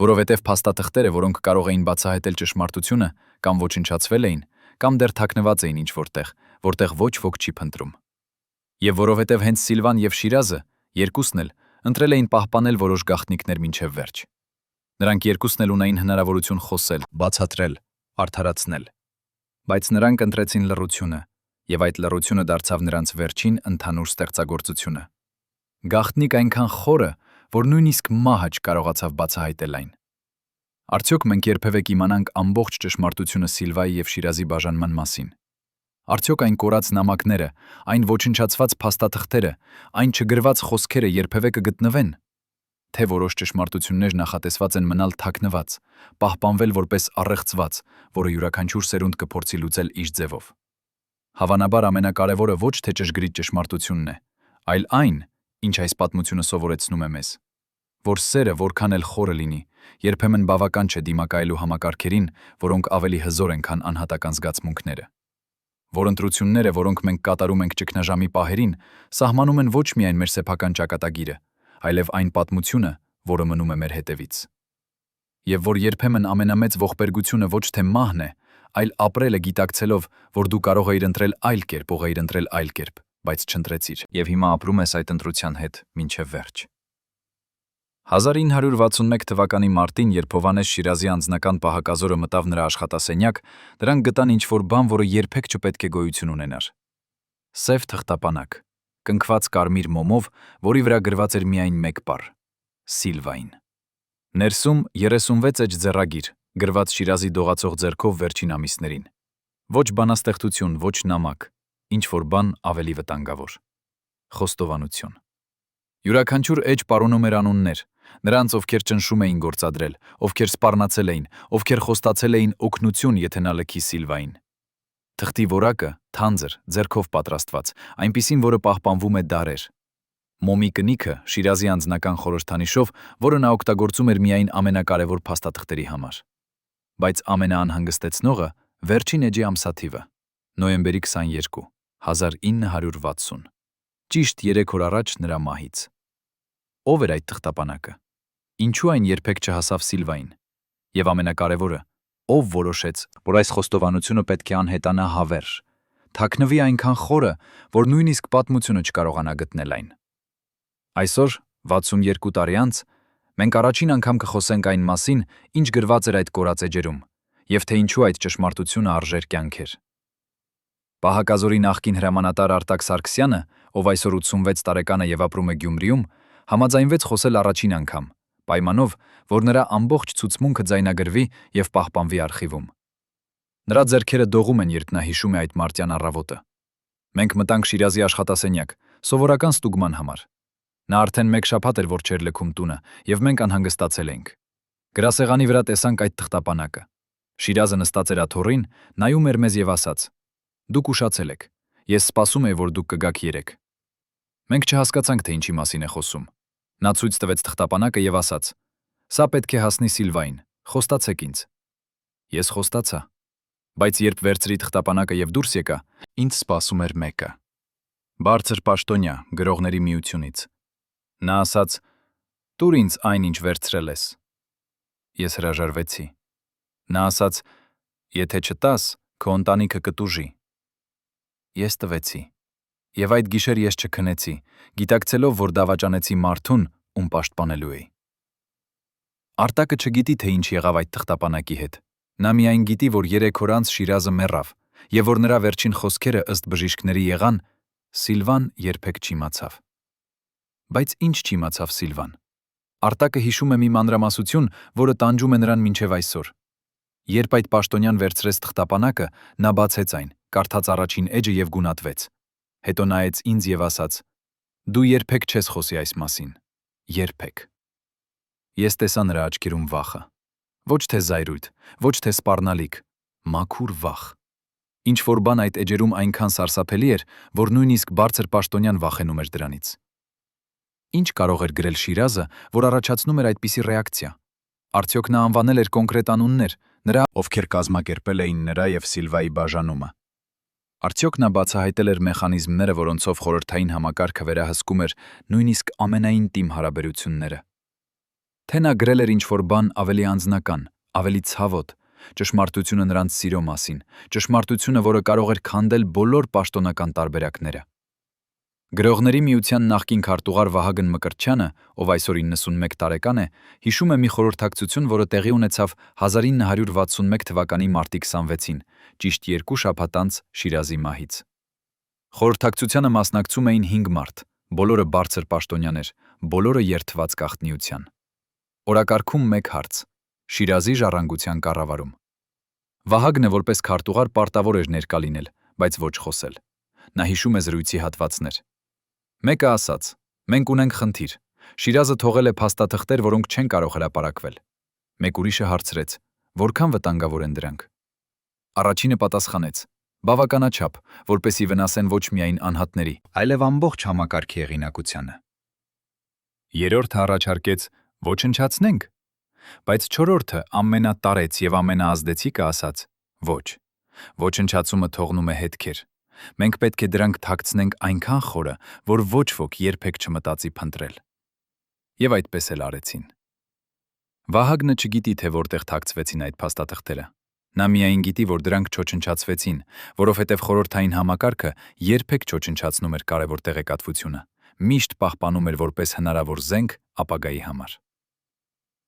Որովհետև փաստաթղթերը, որոնք կարող էին բացահայտել ճշմարտությունը, կամ ոչնչացվել էին, կամ դեռ թաքնված էին ինչ-որտեղ, որտեղ ոչ ոք չի փնտրում։ Եվ որովհետև հենց Սիլվան եւ Շիրազը, երկուսն էլ, ընտրել էին պահպանել որոշ գաղտնիքներ մինչև վերջ։ Նրանք երկուսն էլ ունեին հնարավորություն խոսել, բացատրել, արդարացնել։ Բայց նրանք ընտրեցին լռությունը, եւ այդ լռությունը դարձավ նրանց վերջին ընդհանուր ստեղծագործությունը։ Գաղտնիք այնքան խորը, որ նույնիսկ մահը չկարողացավ բացահայտել այն։ Արդյոք մենք երբևէ կիմանանք ամբողջ ճշմարտությունը Սիլվայի եւ Շիրազի բաժանման մասին։ Արդյոք այն կորած նամակները, այն ոչնչացված փաստաթղթերը, այն չգրված խոսքերը երբևէ կգտնվեն։ Թե որոշ ճշմարտություններ նախատեսված են մնալ թաքնված, պահպանվել որպես առեղծված, որը յուրաքանչյուր սերունդ կփորձի լուծել իր ձևով։ Հավանաբար ամենակարևորը ոչ թե ճշգրիտ ճշմարտությունն է, այլ այն, ինչ այս պատմությունը սովորեցնում է մեզ, որ սերը որքան էլ խորը լինի, երբեմն բավական չէ դիմակայելու համակարգերին, որոնք ավելի հզոր են, քան անհատական զգացմունքները։ Որ ընտրությունները, որոնք մենք կատարում ենք ճգնաժամի պահերին, սահմանում են ոչ միայն մեր սեփական ճակատագիրը, այլև այն պատմությունը, որը մնում է մեր հետևից։ Եվ որ երբեմն ամենամեծ ողբերգությունը ոչ թե մահն է, այլ ապրելը գիտակցելով, որ դու կարող ես ընտրել այլ կերպ, ող ես ընտրել այլ կերպ, բայց չընտրեցիր, եւ հիմա ապրում ես այդ ընտրության հետ մինչև վերջ։ 1961 թվականի մարտին, երբ Հովհաննես Շիրազի անձնական պահակազորը մտավ նրա աշխատասենյակ, դրանք գտան ինչ-որ բան, որը երբեք չպետք է գոյություն ունենար։ Սև թղթապանակ, կնքված կարմիր մոմով, որի վրա գրված էր միայն մեկ բառ՝ Սիլվային։ Ներսում 36 էջ ձեռագիր, գրված Շիրազի դողացող ձեռքով վերջին ամիսներին։ Ոչ բանաստեղծություն, ոչ նամակ, ինչ-որ բան ավելի վտանգավոր։ Խոստովանություն։ Յուրաքանչյուր էջ պարունում էր անուններ, նրանց, ովքեր ճնշում էին գործադրել, ովքեր սպառնացել էին, ովքեր խոստացել էին օգնություն, եթե նա լքի Սիլվային։ Թղթի որակը թանձր, ձեռքով պատրաստված, այնպիսին, որը պահպանվում է դարեր։ Մոմի կնիքը Շիրազի անձնական խորհրդանիշով, որը նա օգտագործում էր միայն ամենակարևոր փաստաթղթերի համար։ Բայց ամենաանհանգստեցնողը վերջին էջի ամսաթիվը՝ նոյեմբերի 22, 1960, ճիշտ 3 օր առաջ նրա մահից։ Ո՞վ էր այդ թղթապանակը։ Ինչու այն երբեք չհասավ Սիլվային։ Եվ ամենակարևորը, ով որոշեց, որ այս խոստովանությունը պետք է անհետանա հավերժ, թաքնվի այնքան խորը, որ նույնիսկ պատմությունը չկարողանա գտնել այն։ Այսօր, 62 տարի անց, մենք առաջին անգամ կխոսենք այն մասին, ինչ գրված էր այդ կորած էջերում, եւ թե ինչու այդ ճշմարտությունը արժեր կյանքեր։ Պահակազորի նախկին հրամանատար Արտակ Սարգսյանը, ով այսօր 86 տարեկան է եւ ապրում է Գյումրիում, համաձայնվեց խոսել առաջին անգամ, պայմանով, որ նրա ամբողջ ցուցմունքը ձայնագրվի եւ պահպանվի արխիվում։ Նրա ձեռքերը դողում են, երբ նա հիշում է այդ մարտյան առավոտը։ Մենք մտանք Շիրազի աշխատասենյակ, սովորական ստուգման համար։ Նա արդեն 1 շաբաթ էր, որ չէր լքում տունը, եւ մենք անհանգստացել էինք։ Գրասեղանի վրա տեսանք այդ թղթապանակը։ Շիրազը նստած էր աթոռին, նայում էր մեզ եւ ասաց. «Դուք ուշացել եք։ Ես սպասում էի, որ դուք կգաք 3»։ Մենք չհասկացանք, թե ինչի մասին է խոսում։ Նա ցույց տվեց թղթապանակը եւ ասաց. «Սա պետք է հասնի Սիլվային, խոստացեք ինձ»։ Ես խոստացա։ Բայց երբ վերցրի թղթապանակը եւ դուրս եկա, ինձ սպասում էր մեկը։ Բարձր պաշտոնյա, գրողների միությունից։ Նա ասաց. «Տուր ինձ այն, ինչ վերցրել ես»։ Ես հրաժարվեցի։ Նա ասաց. «Եթե չտաս, քո ընտանիքը կտուժի»։ Ես տվեցի։ Եվ այդ գիշեր ես չքնեցի, գիտակցելով, որ դավաճանեցի մարդուն, ում պաշտպանելու էի։ Արտակը չգիտի, թե ինչ եղավ այդ թղթապանակի հետ։ Նա միայն գիտի, որ 3 օր անց Շիրազը մեռավ, եւ որ նրա վերջին խոսքերը ըստ բժիշկների եղան. Սիլվան երբեք չիմացավ։ Բայց ինչ չիմացավ Սիլվան։ Արտակը հիշում է մի մանրամասնություն, որը տանջում է նրան մինչև այսօր։ Երբ այդ պաշտոնյան վերցրեց թղթապանակը, նա բացեց այն, կարդաց առաջին էջը եւ գունատվեց։ Հետո նայեց ինձ եւ ասաց. «Դու երբեք չես խոսի այս մասին։ Երբեք»։ Ես տեսա նրա աչքերում վախը։ Ոչ թե զայրույթ, ոչ թե սպառնալիք, Մաքուր վախ։ Ինչ որ բան այդ էջերում այնքան սարսափելի էր, որ նույնիսկ բարձր պաշտոնյան վախենում էր դրանից։ Ինչ կարող էր գրել Շիրազը, որ առաջացնում էր այդպիսի ռեակցիա։ Արդյոք նա անվանել էր կոնկրետ անուններ, նրա, ովքեր կազմակերպել էին նրա եւ Սիլվայի բաժանումը։ Արդյոք նա բացահայտել էր մեխանիզմները, որոնցով խորհրդային համակարգը վերահսկում էր նույնիսկ ամենաինտիմ հարաբերությունները։ Թե նա գրել էր ինչ-որ բան ավելի անձնական, ավելի ցավոտ, ճշմարտությունը նրանց սիրո մասին, ճշմարտությունը, որը կարող էր քանդել բոլոր պաշտոնական տարբերակները։ Գրողների միության նախկին քարտուղար Վահագն Մկրտչյանը, ով այսօր 91 տարեկան է, հիշում է մի խորհրդակցություն, որը տեղի ունեցավ 1961 թվականի մարտի 26-ին, ճիշտ 2 շաբաթ անց Շիրազի մահից։ Խորհրդակցությանը մասնակցում էին 5 մարդ, բոլորը բարձր պաշտոնյաներ, բոլորը երդված գաղտնիության։ Օրակարգում մեկ հարց. Շիրազի ժառանգության կառավարում։ Վահագնը որպես քարտուղար պարտավոր էր ներկա լինել, բայց ոչ խոսել։ Նա հիշում է զրույցի հատվածներ։ Մեկը ասաց. «Մենք ունենք խնդիր։ Շիրազը թողել է փաստաթղթեր, որոնք չեն կարող հրապարակվել»։ Մեկ ուրիշը հարցրեց. «Որքան վտանգավոր են դրանք»։ Առաջինը պատասխանեց. «Բավականաչափ, որպեսզի վնասեն ոչ միայն անհատների, այլև ամբողջ համակարգի հեղինակությանը»։ Երրորդը առաջարկեց. «Ոչնչացնենք»։ Բայց չորրորդը ամենատարեց եւ ամենաազդեցիկը ասաց. «Ոչ։ Ոչնչացումը թողնում է հետքեր։ Մենք պետք է դրանք թաքցնենք այնքան խորը, որ ոչ ոք երբեք չմտածի փնտրել»։ Եվ այդպես էլ արեցին։ Վահագնը չգիտի, թե որտեղ թաքցվեցին այդ փաստաթղթերը։ Նա միայն գիտի, որ դրանք չոչնչացվեցին, որովհետև խորհրդային համակարգը երբեք չոչնչացնում էր կարևոր տեղեկատվությունը, միշտ պահպանում էր որպես հնարավոր զենք ապագայի համար։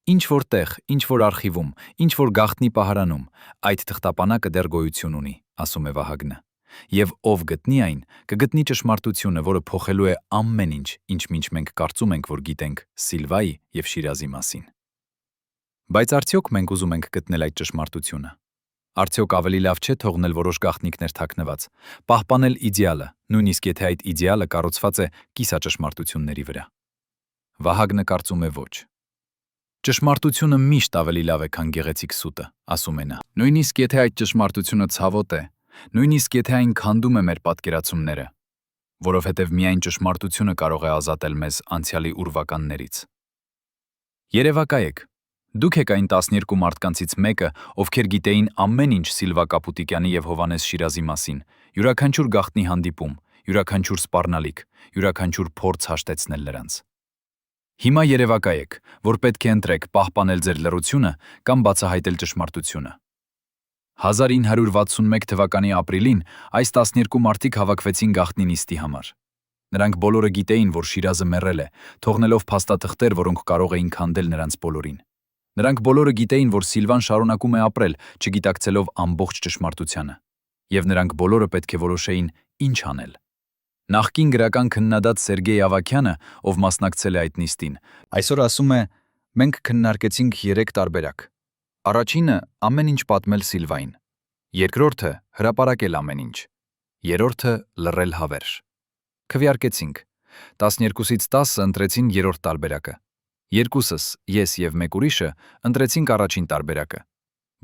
Ինչ որտեղ, ինչ որ արխիվում, ինչ որ գաղտնի պահարանում, այդ թղթապանակը դեռ գոյություն ունի, ասում է Վահագնը։ Եվ ով գտնի այն, կգտնի ճշմարտությունը, որը փոխելու է ամեն ինչ, ինչ մինչ մենք կարծում ենք, որ գիտենք Սիլվայի եւ Շիրազի մասին։ Բայց արդյոք մենք ուզում ենք գտնել այդ ճշմարտությունը։ Արդյոք ավելի լավ չէ թողնել որոշ գաղտնիքներ թաքնված, պահպանել իդեալը, նույնիսկ եթե այդ իդեալը կառուցված է կիսաճշմարտությունների վրա։ Վահագնը կարծում է ոչ։ Ճշմարտությունը միշտ ավելի լավ է, քան գեղեցիկ սուտը, ասում է նա։ Նույնիսկ եթե այդ ճշմարտությունը ցավոտ է, նույնիսկ եթե այն քանդում է մեր պատկերացումները, որովհետև միայն ճշմարտությունը կարող է ազատել մեզ անցյալի ուրվականներից։ Երևակայեք, դուք եք այն 12 մարդկանցից մեկը, ովքեր գիտեին ամեն ինչ Սիլվա Կապուտիկյանի եւ Հովհաննես Շիրազի մասին, յուրաքանչյուր գաղտնի հանդիպում, յուրաքանչյուր սպառնալիք, յուրաքանչյուր փորձ հաշտեցնել նրանց։ Հիմա երևակայեք, որ պետք է ընտրեք պահպանել ձեր լռությունը կամ բացահայտել ճշմարտությունը։ 1961 թվականի ապրիլին այս 12 մարդիկ հավաքվեցին գաղտնի նիստի համար։ Նրանք բոլորը գիտեին, որ Շիրազը մեռել է, թողնելով փաստաթղթեր, որոնք կարող էին քանդել նրանց բոլորին։ Նրանք բոլորը գիտեին, որ Սիլվան շարունակում է ապրել, չգիտակցելով ամբողջ ճշմարտությանը։ Եվ նրանք բոլորը պետք է որոշեին ինչ անել։ Նախկին գրական քննադատ Սերգեյ Ավագյանը, ով մասնակցել է այդ նիստին, այսօր ասում է. «Մենք քննարկեցինք 3 տարբերակ։ Առաջինը ամեն ինչ պատմել Սիլվային, երկրորդը հրապարակել ամեն ինչ, երրորդը լռել հավերժ։ Քվեարկեցինք։ 12-ից 10-ը ընտրեցին երրորդ տարբերակը։ Երկուսս, ես եւ մեկ ուրիշը, ընտրեցինք առաջին տարբերակը։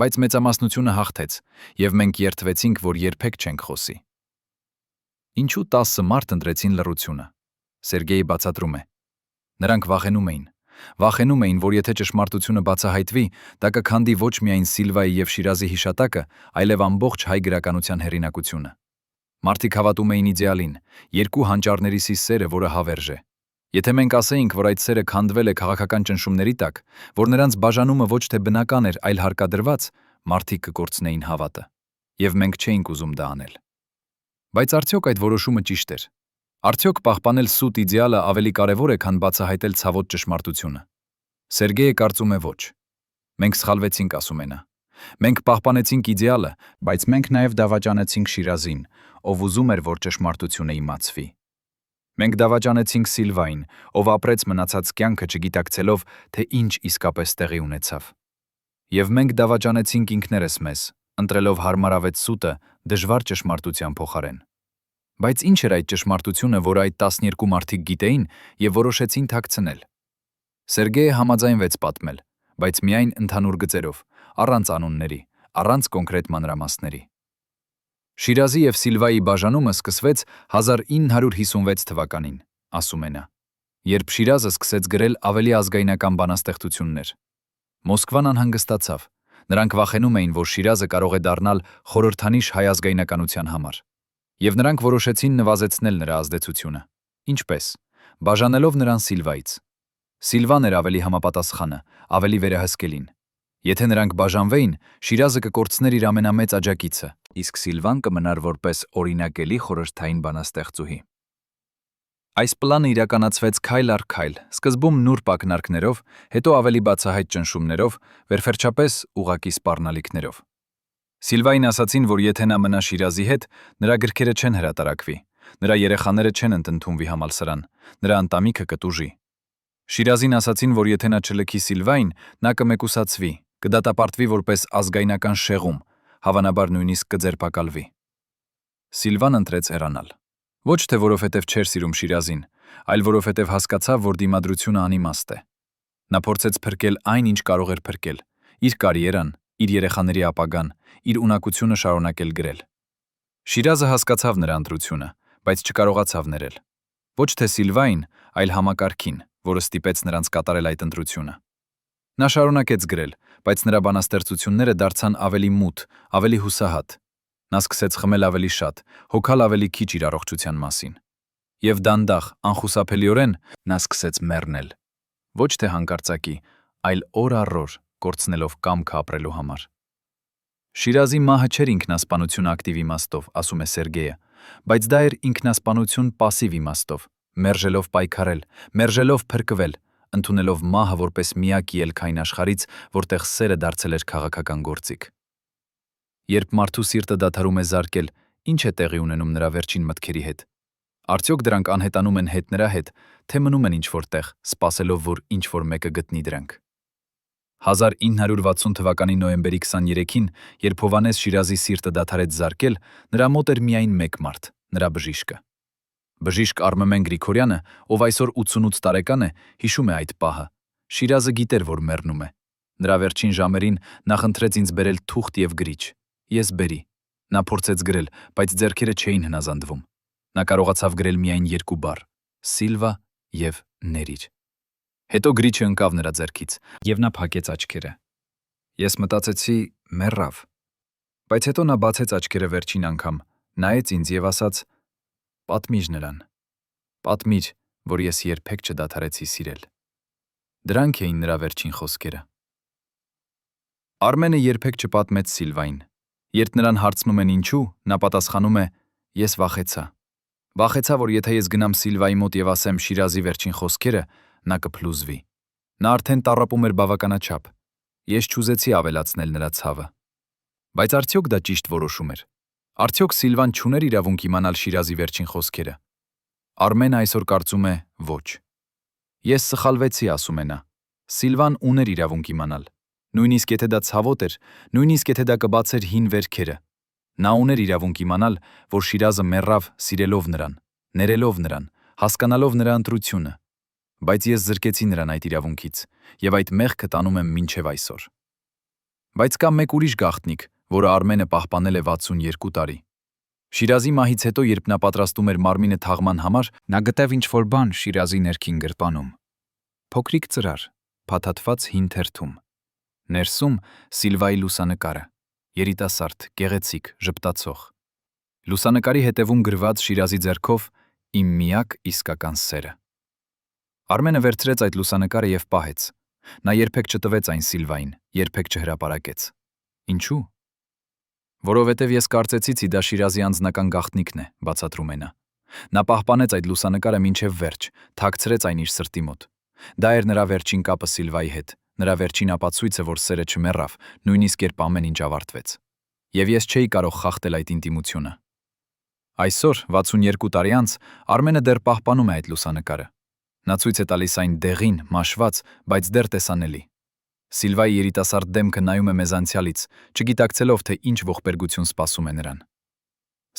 Բայց մեծամասնությունը հաղթեց, եւ մենք երդվեցինք, որ երբեք չենք խոսի»։ Ինչու 10 մարդ ընտրեցին լռությունը։ Սերգեյը բացատրում է. «Նրանք վախենում էին, որ եթե ճշմարտությունը բացահայտվի, դա կքանդի ոչ միայն Սիլվայի եւ Շիրազի հիշատակը, այլև ամբողջ հայ գրականության հեղինակությունը։ Մարդիկ հավատում էին իդեալին, երկու հանճարներիսի սերը, որը հավերժ է։ Եթե մենք ասեինք, որ այդ սերը քանդվել է քաղաքական ճնշումների տակ, որ նրանց բաժանումը ոչ թե բնական էր, այլ հարկադրված, մարդիկ կկորցնեին հավատը։ Եվ մենք չէինք ուզում դա անել։ Բայց արդյոք այդ որոշումը ճիշտ էր։ Արդյոք պահպանել սուտ իդեալը ավելի կարևոր է, քան բացահայտել ցավոտ ճշմարտությունը։ Սերգեյը կարծում է ոչ։ Մենք սխալվեցինք, ասում է նա։ Մենք պահպանեցինք իդեալը, բայց մենք նաև դավաճանեցինք Շիրազին, ով ուզում էր, որ ճշմարտությունը իմացվի։ Մենք դավաճանեցինք Սիլվային, ով ապրեց մնացած կյանքը չգիտակցելով, թե ինչ իսկապես տեղի ունեցավ։ Եվ մենք դավաճանեցինք ինքներս մեզ, ընտրելով հարմարավետ սուտը դժվար ճշմարտության փոխարեն։ Բայց ինչ էր այդ ճշմարտությունը, որը այդ 12 մարդիկ գիտեին եւ որոշեցին թաքցնել։ Սերգեյը համաձայնվեց պատմել, բայց միայն ընդհանուր գծերով, առանց անունների, առանց կոնկրետ մանրամասների։ Շիրազի եւ Սիլվայի բաժանումը սկսվեց 1956 թվականին, ասում է նա, երբ Շիրազը սկսեց գրել ավելի ազգայնական բանաստեղծություններ։ Մոսկվան անհանգստացավ։ Նրանք վախենում էին, որ Շիրազը կարող է դառնալ խորհրդանիշ հայ ազգայնականության համար, եւ նրանք որոշեցին նվազեցնել նրա ազդեցությունը։ Ինչպես? Բաժանելով նրան Սիլվայից։ Սիլվան էր ավելի համապատասխանը, ավելի վերահսկելին։ Եթե նրանք բաժանվեին, Շիրազը կկորցներ իր ամենամեծ աջակիցը, իսկ Սիլվան կմնար որպես օրինակելի խորհրդային բանաստեղծուհի։ Այս պլանը իրականացվեց քայլ առ քայլ, սկզբում նուրբ ակնարկներով, հետո ավելի բացահայտ ճնշումներով, վերջապես ուղղակի սպառնալիքներով։ Սիլվային ասացին, որ եթե նա մնա Շիրազի հետ, նրա գրքերը չեն հրատարակվի, նրա երեխաները չեն ընդունվի համալսարան, նրա ընտանիքը կտուժի։ Շիրազին ասացին, որ եթե նա չլքի Սիլվային, նա կմեկուսացվի, կդատապարտվի որպես ազգայնական շեղում, հավանաբար նույնիսկ կձերբակալվի։ Սիլվան ընտրեց հեռանալ։ Ոչ թե որովհետև չէր սիրում Շիրազին, այլ որովհետև հասկացավ, որ դիմադրությունը անիմաստ է։ Նա փորձեց փրկել այն, ինչ կարող էր փրկել՝ իր կարիերան, իր երեխաների ապագան, իր ունակությունը շարունակել գրել։ Շիրազը հասկացավ նրա ընտրությունը, բայց չկարողացավ ներել։ Ոչ թե Սիլվային, այլ համակարգին, որը ստիպեց նրանց կատարել այդ ընտրությունը։ Նա շարունակեց գրել, բայց նրա բանաստեղծությունները դարձան ավելի մութ, ավելի հուսահատ։ Նա սկսեց խմել ավելի շատ, հոգալ ավելի քիչ իր առողջության մասին։ Եվ դանդաղ, անխուսափելիորեն նա սկսեց մեռնել։ Ոչ թե հանկարծակի, այլ օր առ օր, կորցնելով կամքը ապրելու համար։ Շիրազի մահը չէր ինքնասպանություն ակտիվ իմաստով, ասում է Սերգեյը, բայց դա էր ինքնասպանություն պասիվ իմաստով, մերժելով պայքարել, մերժելով փրկվել, ընդունելով մահը որպես միակ ելք այն աշխարհից, որտեղ սերը դարձել էր քաղաքական գործիք։ Երբ մարդու սիրտը դադարում է զարկել, ինչ է տեղի ունենում նրա վերջին մտքերի հետ։ Արդյոք դրանք անհետանում են հետ նրա հետ, թե մնում են ինչ-որ տեղ, սպասելով, որ ինչ-որ մեկը գտնի դրանք։ 1960 թվականի նոյեմբերի 23-ին, երբ Հովհաննես Շիրազի սիրտը դադարեց զարկել, նրա մոտ էր միայն մեկ մարդ, նրա բժիշկը։ Բժիշկ Արմեն Գրիգորյանը, ով այսօր 88 տարեկան է, հիշում է այդ պահը։ Շիրազը գիտեր, որ մեռնում է։ Նրա վերջին ժամերին նա խնդրեց ինձ բերել թուղթ եւ գրիչ։ Ես բերի։ Նա փորձեց գրել, բայց ձեռքերը չէին հնազանդվում։ Նա կարողացավ գրել միայն երկու բառ՝ Սիլվա եւ Ներիր։ Հետո գրիչը ընկավ նրա ձեռքից, եւ նա փակեց աչքերը։ Ես մտածեցի՝ մեռավ։ Բայց հետո նա բացեց աչքերը վերջին անգամ, նայեց ինձ եւ ասաց. «Պատմիր նրան։ Պատմիր, որ ես երբեք չդադարեցի սիրել»։ Դրանք էին նրա վերջին խոսքերը։ Արմենը երբեք չպատմեց Սիլվային։ Երբ նրան հարցնում են ինչու, նա պատասխանում է. «Ես վախեցա։ Վախեցա, որ եթե ես գնամ Սիլվայի մոտ եւ ասեմ Շիրազի վերջին խոսքերը, նա կփլուզվի։ Նա արդեն տառապում էր բավականաչափ։ Ես չուզեցի ավելացնել նրա ցավը»։ Բայց արդյոք դա ճիշտ որոշում էր։ Արդյոք Սիլվան չուներ իրավունք իմանալ Շիրազի վերջին խոսքերը։ Արմենը այսօր կարծում է ոչ։ Ես սխալվեցի, ասում է նա։ Սիլվան ուներ իրավունք իմանալ։ Նույնիսկ եթե դա ցավոտ էր, նույնիսկ եթե դա կբացեր հին վերքերը։ Նա ուներ իրավունք իմանալ, որ Շիրազը մեռավ սիրելով նրան, ներելով նրան, հասկանալով նրա ընտրությունը։ Բայց ես զրկեցի նրան այդ իրավունքից, եւ այդ մեղքը տանում եմ մինչև այսօր։ Բայց կա մեկ ուրիշ գաղտնիք, որը Արմենը պահպանել է 62 տարի։ Շիրազի մահից հետո, երբ նա պատրաստում էր մարմինը թաղման համար, նա գտավ ինչ-որ բան Շիրազի ներքին գրպանում։ Փոքրիկ ծրար, փաթաթված հին թերթում։ Ներսում Սիլվայի լուսանկարը, երիտասարդ, գեղեցիկ, ժպտացող։ Լուսանկարի հետևում գրված Շիրազի ձեռքով «Իմ միակ իսկական սերը»։ Արմենը վերցրեց այդ լուսանկարը եւ պահեց։ Նա երբեք չտվեց այն Սիլվային, երբեք չհրապարակեց։ Ինչու՞։ Որովհետև ես կարծեցի, որ դա Շիրազի անձնական գաղտնիքն է, բացատրում է նա։ Նա պահպանեց այդ լուսանկարը մինչև վերջ, թաքցրեց այն իր սրտի մոտ։ Դա էր նրա վերջին կապը Սիլվայի հետ, նրա վերջին ապացույցը, որ սերը չմեռավ, նույնիսկ երբ ամեն ինչ ավարտվեց։ Եվ ես չէի կարող խախտել այդ ինտիմությունը։ Այսօր, 62 տարի անց, Արմենը դեռ պահպանում է այդ լուսանկարը։ Նա ցույց է տալիս այն դեղին, մաշված, բայց դեռ տեսանելի։ Սիլվայի երիտասարդ դեմքը նայում է մեզ անցյալից, չգիտակցելով, թե ինչ ողբերգություն սպասում է նրան։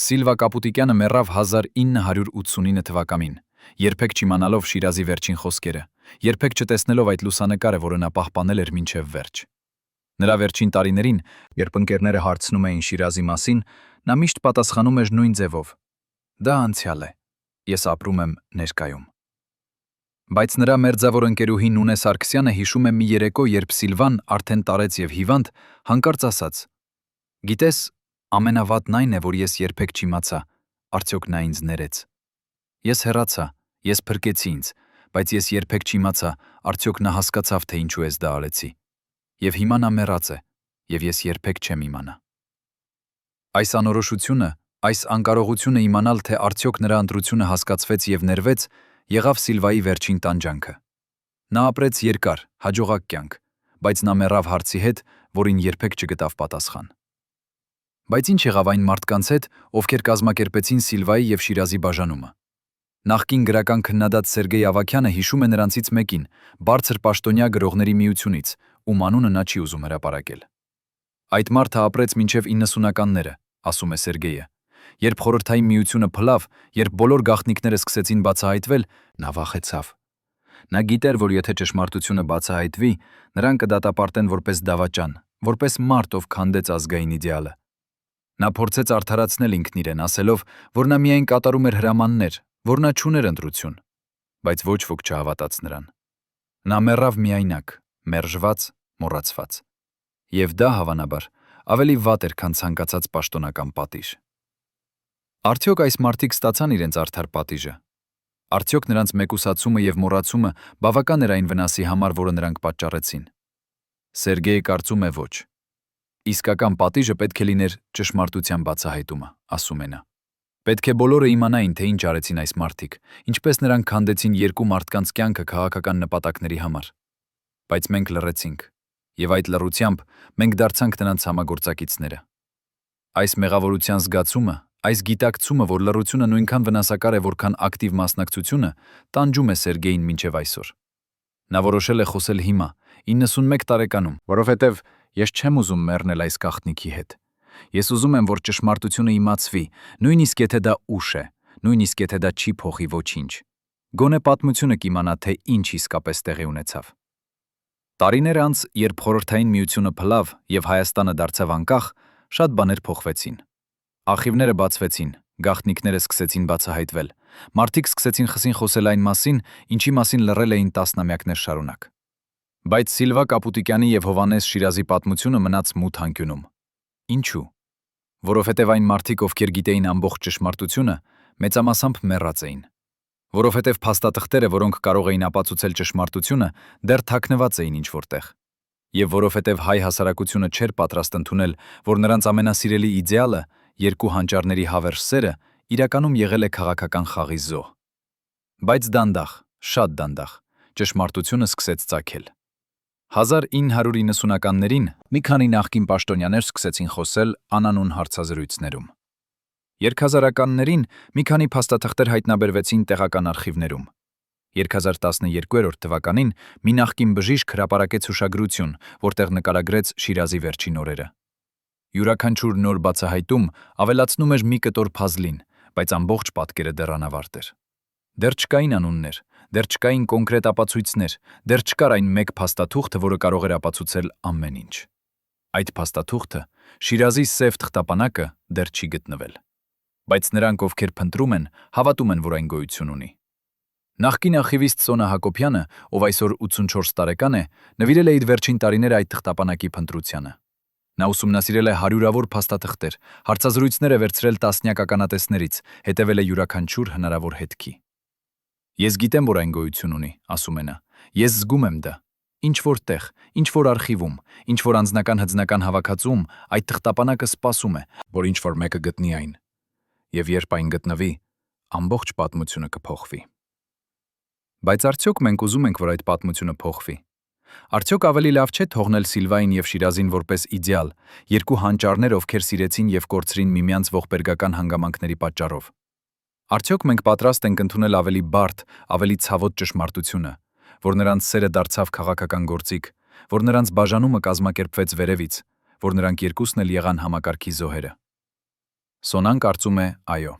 Սիլվա Կապուտիկյանը մեռավ 1989 թվականին, երբեք չիմանալով Շիրազի վերջին խոսքերը, երբեք չտեսնելով այդ լուսանկարը, որը նա պահպանել էր մինչև վերջ։ Նրա վերջին տարիներին, երբ ընկերները հարցնում էին Շիրազի մասին, նա միշտ պատասխանում էր նույն ձևով. «Դա անցյալ է, ես ապրում եմ ներկայում»։ Բայց նրա մերձավոր ընկերուհի Նունե Սարգսյանը հիշում է մի երեկո, երբ Սիլվան արդեն տարեց եւ հիվանդ, հանկարծ ասաց. «Գիտես, ամենավատն այն է, որ ես երբեք չիմացա, արդյոք նա ինձ ներեց։ Ես հեռացա, ես փրկեցի ինձ, բայց ես երբեք չիմացա, արդյոք նա հասկացավ, թե ինչու ես դա արեցի։ Եվ հիմա նա մեռած է, եւ ես երբեք չեմ իմանա»։ Այս անորոշությունը, այս անկարողությունը իմանալ, թե արդյոք նրա ընտրությունը հասկացվեց եւ ներվեց, եղավ Սիլվայի վերջին տանջանքը։ Նա ապրեց երկար, հաջողակ կյանք, բայց նա մեռավ հարցի հետ, որին երբեք չգտավ պատասխան։ Բայց ինչ եղավ այն մարդկանց հետ, ովքեր կազմակերպեցին Սիլվայի եւ Շիրազի բաժանումը։ Նախկին գրական քննադատ Սերգեյ Ավագյանը հիշում է նրանցից մեկին, բարձր պաշտոնյա գրողների միությունից, ում անունը նա չի ուզում հրապարակել։ Այդ մարդը ապրեց մինչև 90-ականները, ասում է Սերգեյը։ Երբ խորհրդային միությունը փլավ, երբ բոլոր գաղտնիքները սկսեցին բացահայտվել, նա վախեցավ։ Նա գիտեր, որ եթե ճշմարտությունը բացահայտվի, նրան կդատապարտեն որպես դավաճան, որպես մարդ, ով քանդեց ազգային իդեալը։ Նա փորձեց արդարացնել ինքն իրեն, ասելով, որ նա միայն կատարում էր հրամաններ, որ նա չուներ ընտրություն, բայց ոչ ոք չհավատաց նրան։ Նա մեռավ միայնակ, մերժված, մոռացված։ Եվ դա, հավանաբար, ավելի վատ էր, քան ցանկացած պաշտոնական պատիժ։ Արդյոք այս մարդիկ ստացան իրենց արդար պատիժը։ Արդյոք նրանց մեկուսացումը եւ մոռացումը բավական էր այն վնասի համար, որը նրանք պատճառեցին։ Սերգեյը կարծում է ոչ։ Իսկական պատիժը պետք է լիներ ճշմարտության բացահայտումը, ասում է նա։ Պետք է բոլորը իմանային, թե ինչ արեցին այս մարդիկ, ինչպես նրանք քանդեցին երկու մարդկանց կյանքը քաղաքական նպատակների համար։ Բայց մենք լռեցինք, եւ այդ լռությամբ մենք դարձանք նրանց համագործակիցները։ Այս մեղավորության զգացումը, այս գիտակցումը, որ լռությունը նույնքան վնասակար է, որքան ակտիվ մասնակցությունը, տանջում է Սերգեյին մինչև այսօր։ Նա որոշել է խոսել հիմա, 91 տարեկանում, որովհետև ես չեմ ուզում մեռնել այս գաղտնիքի հետ։ Ես ուզում եմ, որ ճշմարտությունը իմացվի, նույնիսկ եթե դա ուշ է, նույնիսկ եթե դա չի փոխի ոչինչ։ Գոնե պատմությունը կիմանա, թե ինչ իսկապես տեղի ունեցավ։ Տարիներ անց, երբ խորհրդային միությունը փլավ եւ Հայաստանը դարձավ անկախ, շատ բաներ փոխվեցին։ Արխիվները բացվեցին, գաղտնիքները սկսեցին բացահայտվել։ Մարդիկ սկսեցին խսին խոսել այն մասին, ինչի մասին լռել էին տասնամյակներ շարունակ։ Բայց Սիլվա Կապուտիկյանի եւ Հովհաննես Շիրազի պատմությունը մնաց մութ անկյունում։ Ինչու՞։ Որովհետև այն մարդիկ, ովքեր գիտեին ամբողջ ճշմարտությունը, մեծամասամբ մեռած էին։ Որովհետև փաստաթղթերը, որոնք կարող էին ապացուցել ճշմարտությունը, դեռ թաքնված էին ինչ-որտեղ։ Եվ որովհետև հայ հասարակությունը չէր պատրաստ ընդունել, որ նրանց ամենասիրելի իդեալը, երկու հանճարների հավերժ սերը, իրականում եղել է քաղաքական խաղի զոհ։ Բայց դանդաղ, շատ դանդաղ, ճշմարտությունը սկսեց ծագել։ 1990-ականներին մի քանի նախկին պաշտոնյաներ սկսեցին խոսել անանուն հարցազրույցներում։ 2000-ականներին մի քանի փաստաթղթեր հայտնաբերվեցին տեղական արխիվներում։ 2012 թվականին մի նախկին բժիշկ հրապարակեց հուշագրություն, որտեղ նկարագրեց Շիրազի վերջին օրերը։ Յուրաքանչյուր նոր բացահայտում ավելացնում էր մի կտոր փազլին, բայց ամբողջ պատկերը դեռ անավարտ էր։ Դեռ չկային անուններ, դեռ չկային կոնկրետ ապացույցներ, դեռ չկար այն մեկ փաստաթուղթը, որը կարող էր ապացուցել ամեն ինչ։ Այդ փաստաթուղթը, Շիրազի սև թղթապանակը, դեռ չի գտնվել։ Բայց նրանք, ովքեր փնտրում են, հավատում են, որ այն գոյություն ունի։ Նախկին արխիվիստ Սոնա Հակոբյանը, ով այսօր 84 տարեկան է, նվիրել է իր վերջին տարիները այդ թղթապանակի փնտրությանը։ Նա ուսումնասիրել է հարյուրավոր փաստաթղթեր, հարցազրույցներ է վերցրել տասնյակ ականատեսներից, հետևել է յուրաքանչյուր հնարավոր հետքի։ Ես գիտեմ, որ այն գոյություն ունի, ասում է նա։ Ես զգում եմ դա։ Ինչ-որ տեղ, ինչ-որ արխիվում, ինչ-որ անձնական հձնական հավաքածուում այդ թղթապանակը սպասում է, որ ինչ-որ մեկը գտնի այն։ Եվ երբ այն գտնվի, ամբողջ պատմությունը կփոխվի։ Բայց արդյոք մենք ուզում ենք, որ այդ պատմությունը փոխվի։ Արդյոք ավելի լավ չէ թողնել Սիլվային եւ Շիրազին որպես իդեալ, երկու հանճարներ, ովքեր սիրեցին եւ կորցրին միմյանց ողբերգական հանգամանքների պատճառով։ Արդյոք մենք պատրաստ ենք ընդունել ավելի բարդ, ավելի ցավոտ ճշմարտությունը, որ նրանց սերը դարձավ քաղաքական գործիք, որ նրանց բաժանումը կազմակերպվեց վերևից, որ նրանք երկուսն էլ եղան համակարգի զոհերը։ Սոնան կարծում է այո։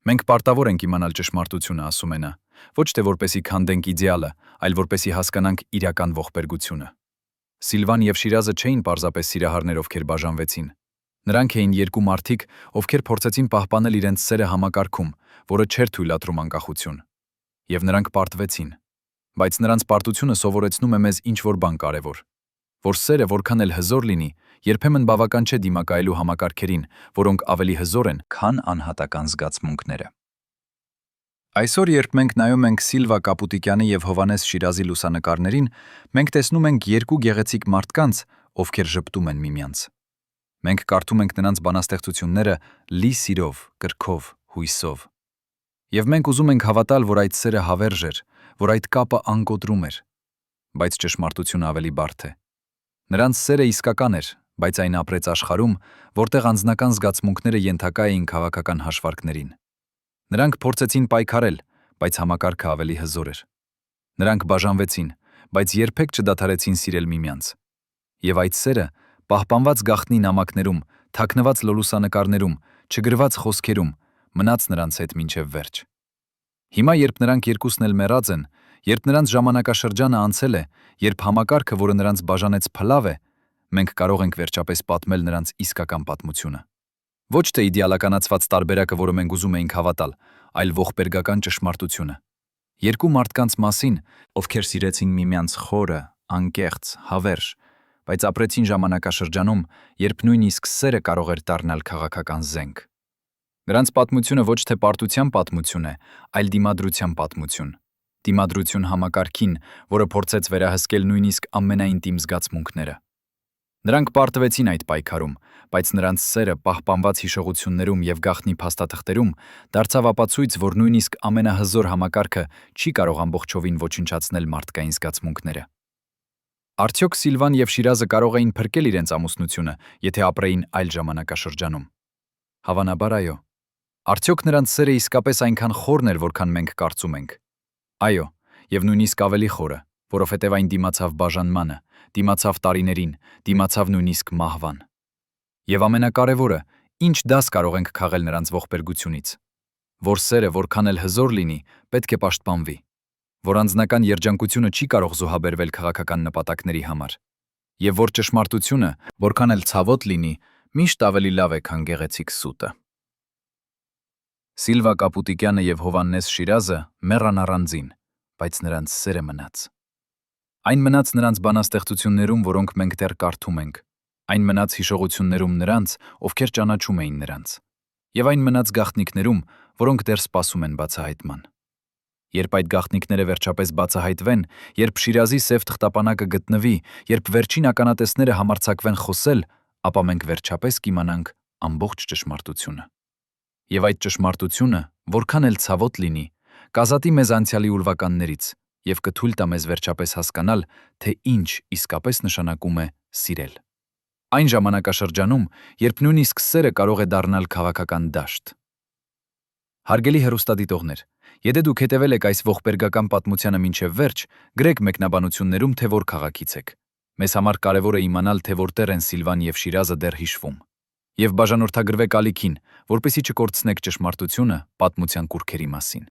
Մենք պարտավոր ենք իմանալ ճշմարտությունը, ասում է նա, ոչ թե որպեսի քանդենք իդեալը, այլ որպեսի հասկանանք իրական ողբերգությունը։ Սիլվան եւ Շիրազը չէին պարզապես սիրահարներ, ովքեր բաժանվեցին։ Նրանք էին երկու մարդիկ, ովքեր փորձեցին պահպանել իրենց սերը համակարգում, որը չէր թույլատրում անկախություն։ Եվ նրանք պարտվեցին։ Բայց նրանց պարտությունը սովորեցնում է մեզ ինչ-որ բան կարևոր, որ սերը որքան էլ հզոր լինի, երբեմն բավական չէ դիմակայելու համակարգերին, որոնք ավելի հզոր են, քան անհատական զգացմունքները։ Այսօր, երբ մենք նայում ենք Սիլվա Կապուտիկյանի եւ Հովհաննես Շիրազի լուսանկարներին, մենք տեսնում ենք երկու գեղեցիկ մարդկանց, ովքեր ժպտում են միմյանց։ Մենք կարդում ենք նրանց բանաստեղծությունները լի սիրով, կրքով, հույսով։ Եվ մենք ուզում ենք հավատալ, որ այդ սերը հավերժ էր, որ այդ կապը անկոտրում էր, բայց ճշմարտությունը ավելի բարդ է։ Նրանց սերը իսկական էր, բայց այն ապրեց աշխարհում, որտեղ անձնական զգացմունքները ենթակա էին քաղաքական հաշվարկներին։ Նրանք փորձեցին պայքարել, բայց համակարգը ավելի հզոր էր։ Նրանք բաժանվեցին, բայց երբեք չդադարեցին սիրել միմյանց։ Եվ այդ սերը, պահպանված գաղտնի նամակներում, թաքնված լուսանկարներում, չգրված խոսքերում, մնաց նրանց հետ մինչև վերջ։ Հիմա, երբ նրանք երկուսն էլ մեռած են, երբ նրանց ժամանակաշրջանը անցել է, երբ համակարգը, որը նրանց բաժանեց, փլավ է, մենք կարող ենք վերջապես պատմել նրանց իսկական պատմությունը։ Ոչ թե իդեալականացված տարբերակը, որը մենք ուզում էինք հավատալ, այլ ողբերգական ճշմարտությունը։ Երկու մարդկանց մասին, ովքեր սիրեցին միմյանց խորը, անկեղծ, հավերժ, բայց ապրեցին ժամանակաշրջանում, երբ նույնիսկ սերը կարող էր դառնալ քաղաքական զենք։ Նրանց պատմությունը ոչ թե պարտության պատմություն է, այլ դիմադրության պատմություն։ Դիմադրություն համակարգին, որը փորձեց վերահսկել նույնիսկ ամենաինտիմ զգացմունքները։ Նրանք պարտվեցին այդ պայքարում, բայց նրանց սերը պահպանված հիշողություններում եւ գաղտնի փաստաթղթերում դարձավ ապացույց, որ նույնիսկ ամենահզոր համակարգը չի կարող ամբողջովին ոչնչացնել մարդկային զգացմունքները։ Արդյոք Սիլվան եւ Շիրազը կարող էին փրկել իրենց ամուսնությունը, եթե ապրեին այլ ժամանակաշրջանում։ Հավանաբար այո։ Արդյոք նրանց սերը իսկապես այնքան խորն էր, որքան մենք կարծում ենք։ Այո, եւ նույնիսկ ավելի խորը, որովհետեւ այն դիմացավ բաժանմանը, դիմացավ տարիներին, դիմացավ նույնիսկ մահվան։ Եվ ամենակարևորը, ինչ դաս կարող ենք քաղել նրանց ողբերգությունից։ Որ սերը որքան էլ հզոր լինի, պետք է պաշտպանվի։ Որ անձնական երջանկությունը չի կարող զոհաբերվել քաղաքական նպատակների համար։ Եվ որ ճշմարտությունը, որքան էլ ցավոտ լինի, միշտ ավելի լավ է, քան գեղեցիկ սուտը։ Սիլվա Կապուտիկյանը եւ Հովհաննես Շիրազը մեռան առանձին, բայց նրանց սերը մնաց։ Այն մնաց նրանց բանաստեղծություններում, որոնք մենք դեռ կարդում ենք։ Այն մնաց հիշողություններում նրանց, ովքեր ճանաչում էին նրանց։ Եվ այն մնաց գաղտնիքներում, որոնք դեռ սպասում են բացահայտման։ Երբ այդ գաղտնիքները վերջապես բացահայտվեն, երբ Շիրազի սև թղթապանակը գտնվի, երբ վերջին ականատեսները համարձակվեն խոսել, ապա մենք վերջապես կիմանանք ամբողջ ճշմարտությունը։ Եվ այդ ճշմարտությունը, որքան էլ ցավոտ լինի, կազատի մեզ անցյալի ուրվականներից եւ կթույլ տա մեզ վերջապես հասկանալ, թե ինչ իսկապես նշանակում է սիրել։ Այն ժամանակաշրջանում, երբ նույնիսկ սերը կարող է դառնալ քաղաքական դաշտ։ Հարգելի հեռուստադիտողներ, եթե դուք հետևել եք այս ողբերգական պատմությանը մինչև վերջ, գրեք մեկնաբանություններում, թե որ քաղաքից եք։ Մեզ համար կարևոր է իմանալ, թե որտեղ են Սիլվան եւ Շիրազը դեռ հիշվում։ Եվ բաժանորդագրվեք ալիքին, որպեսզի չկորցնեք ճշմարտությունը պատմության կուռքերի մասին։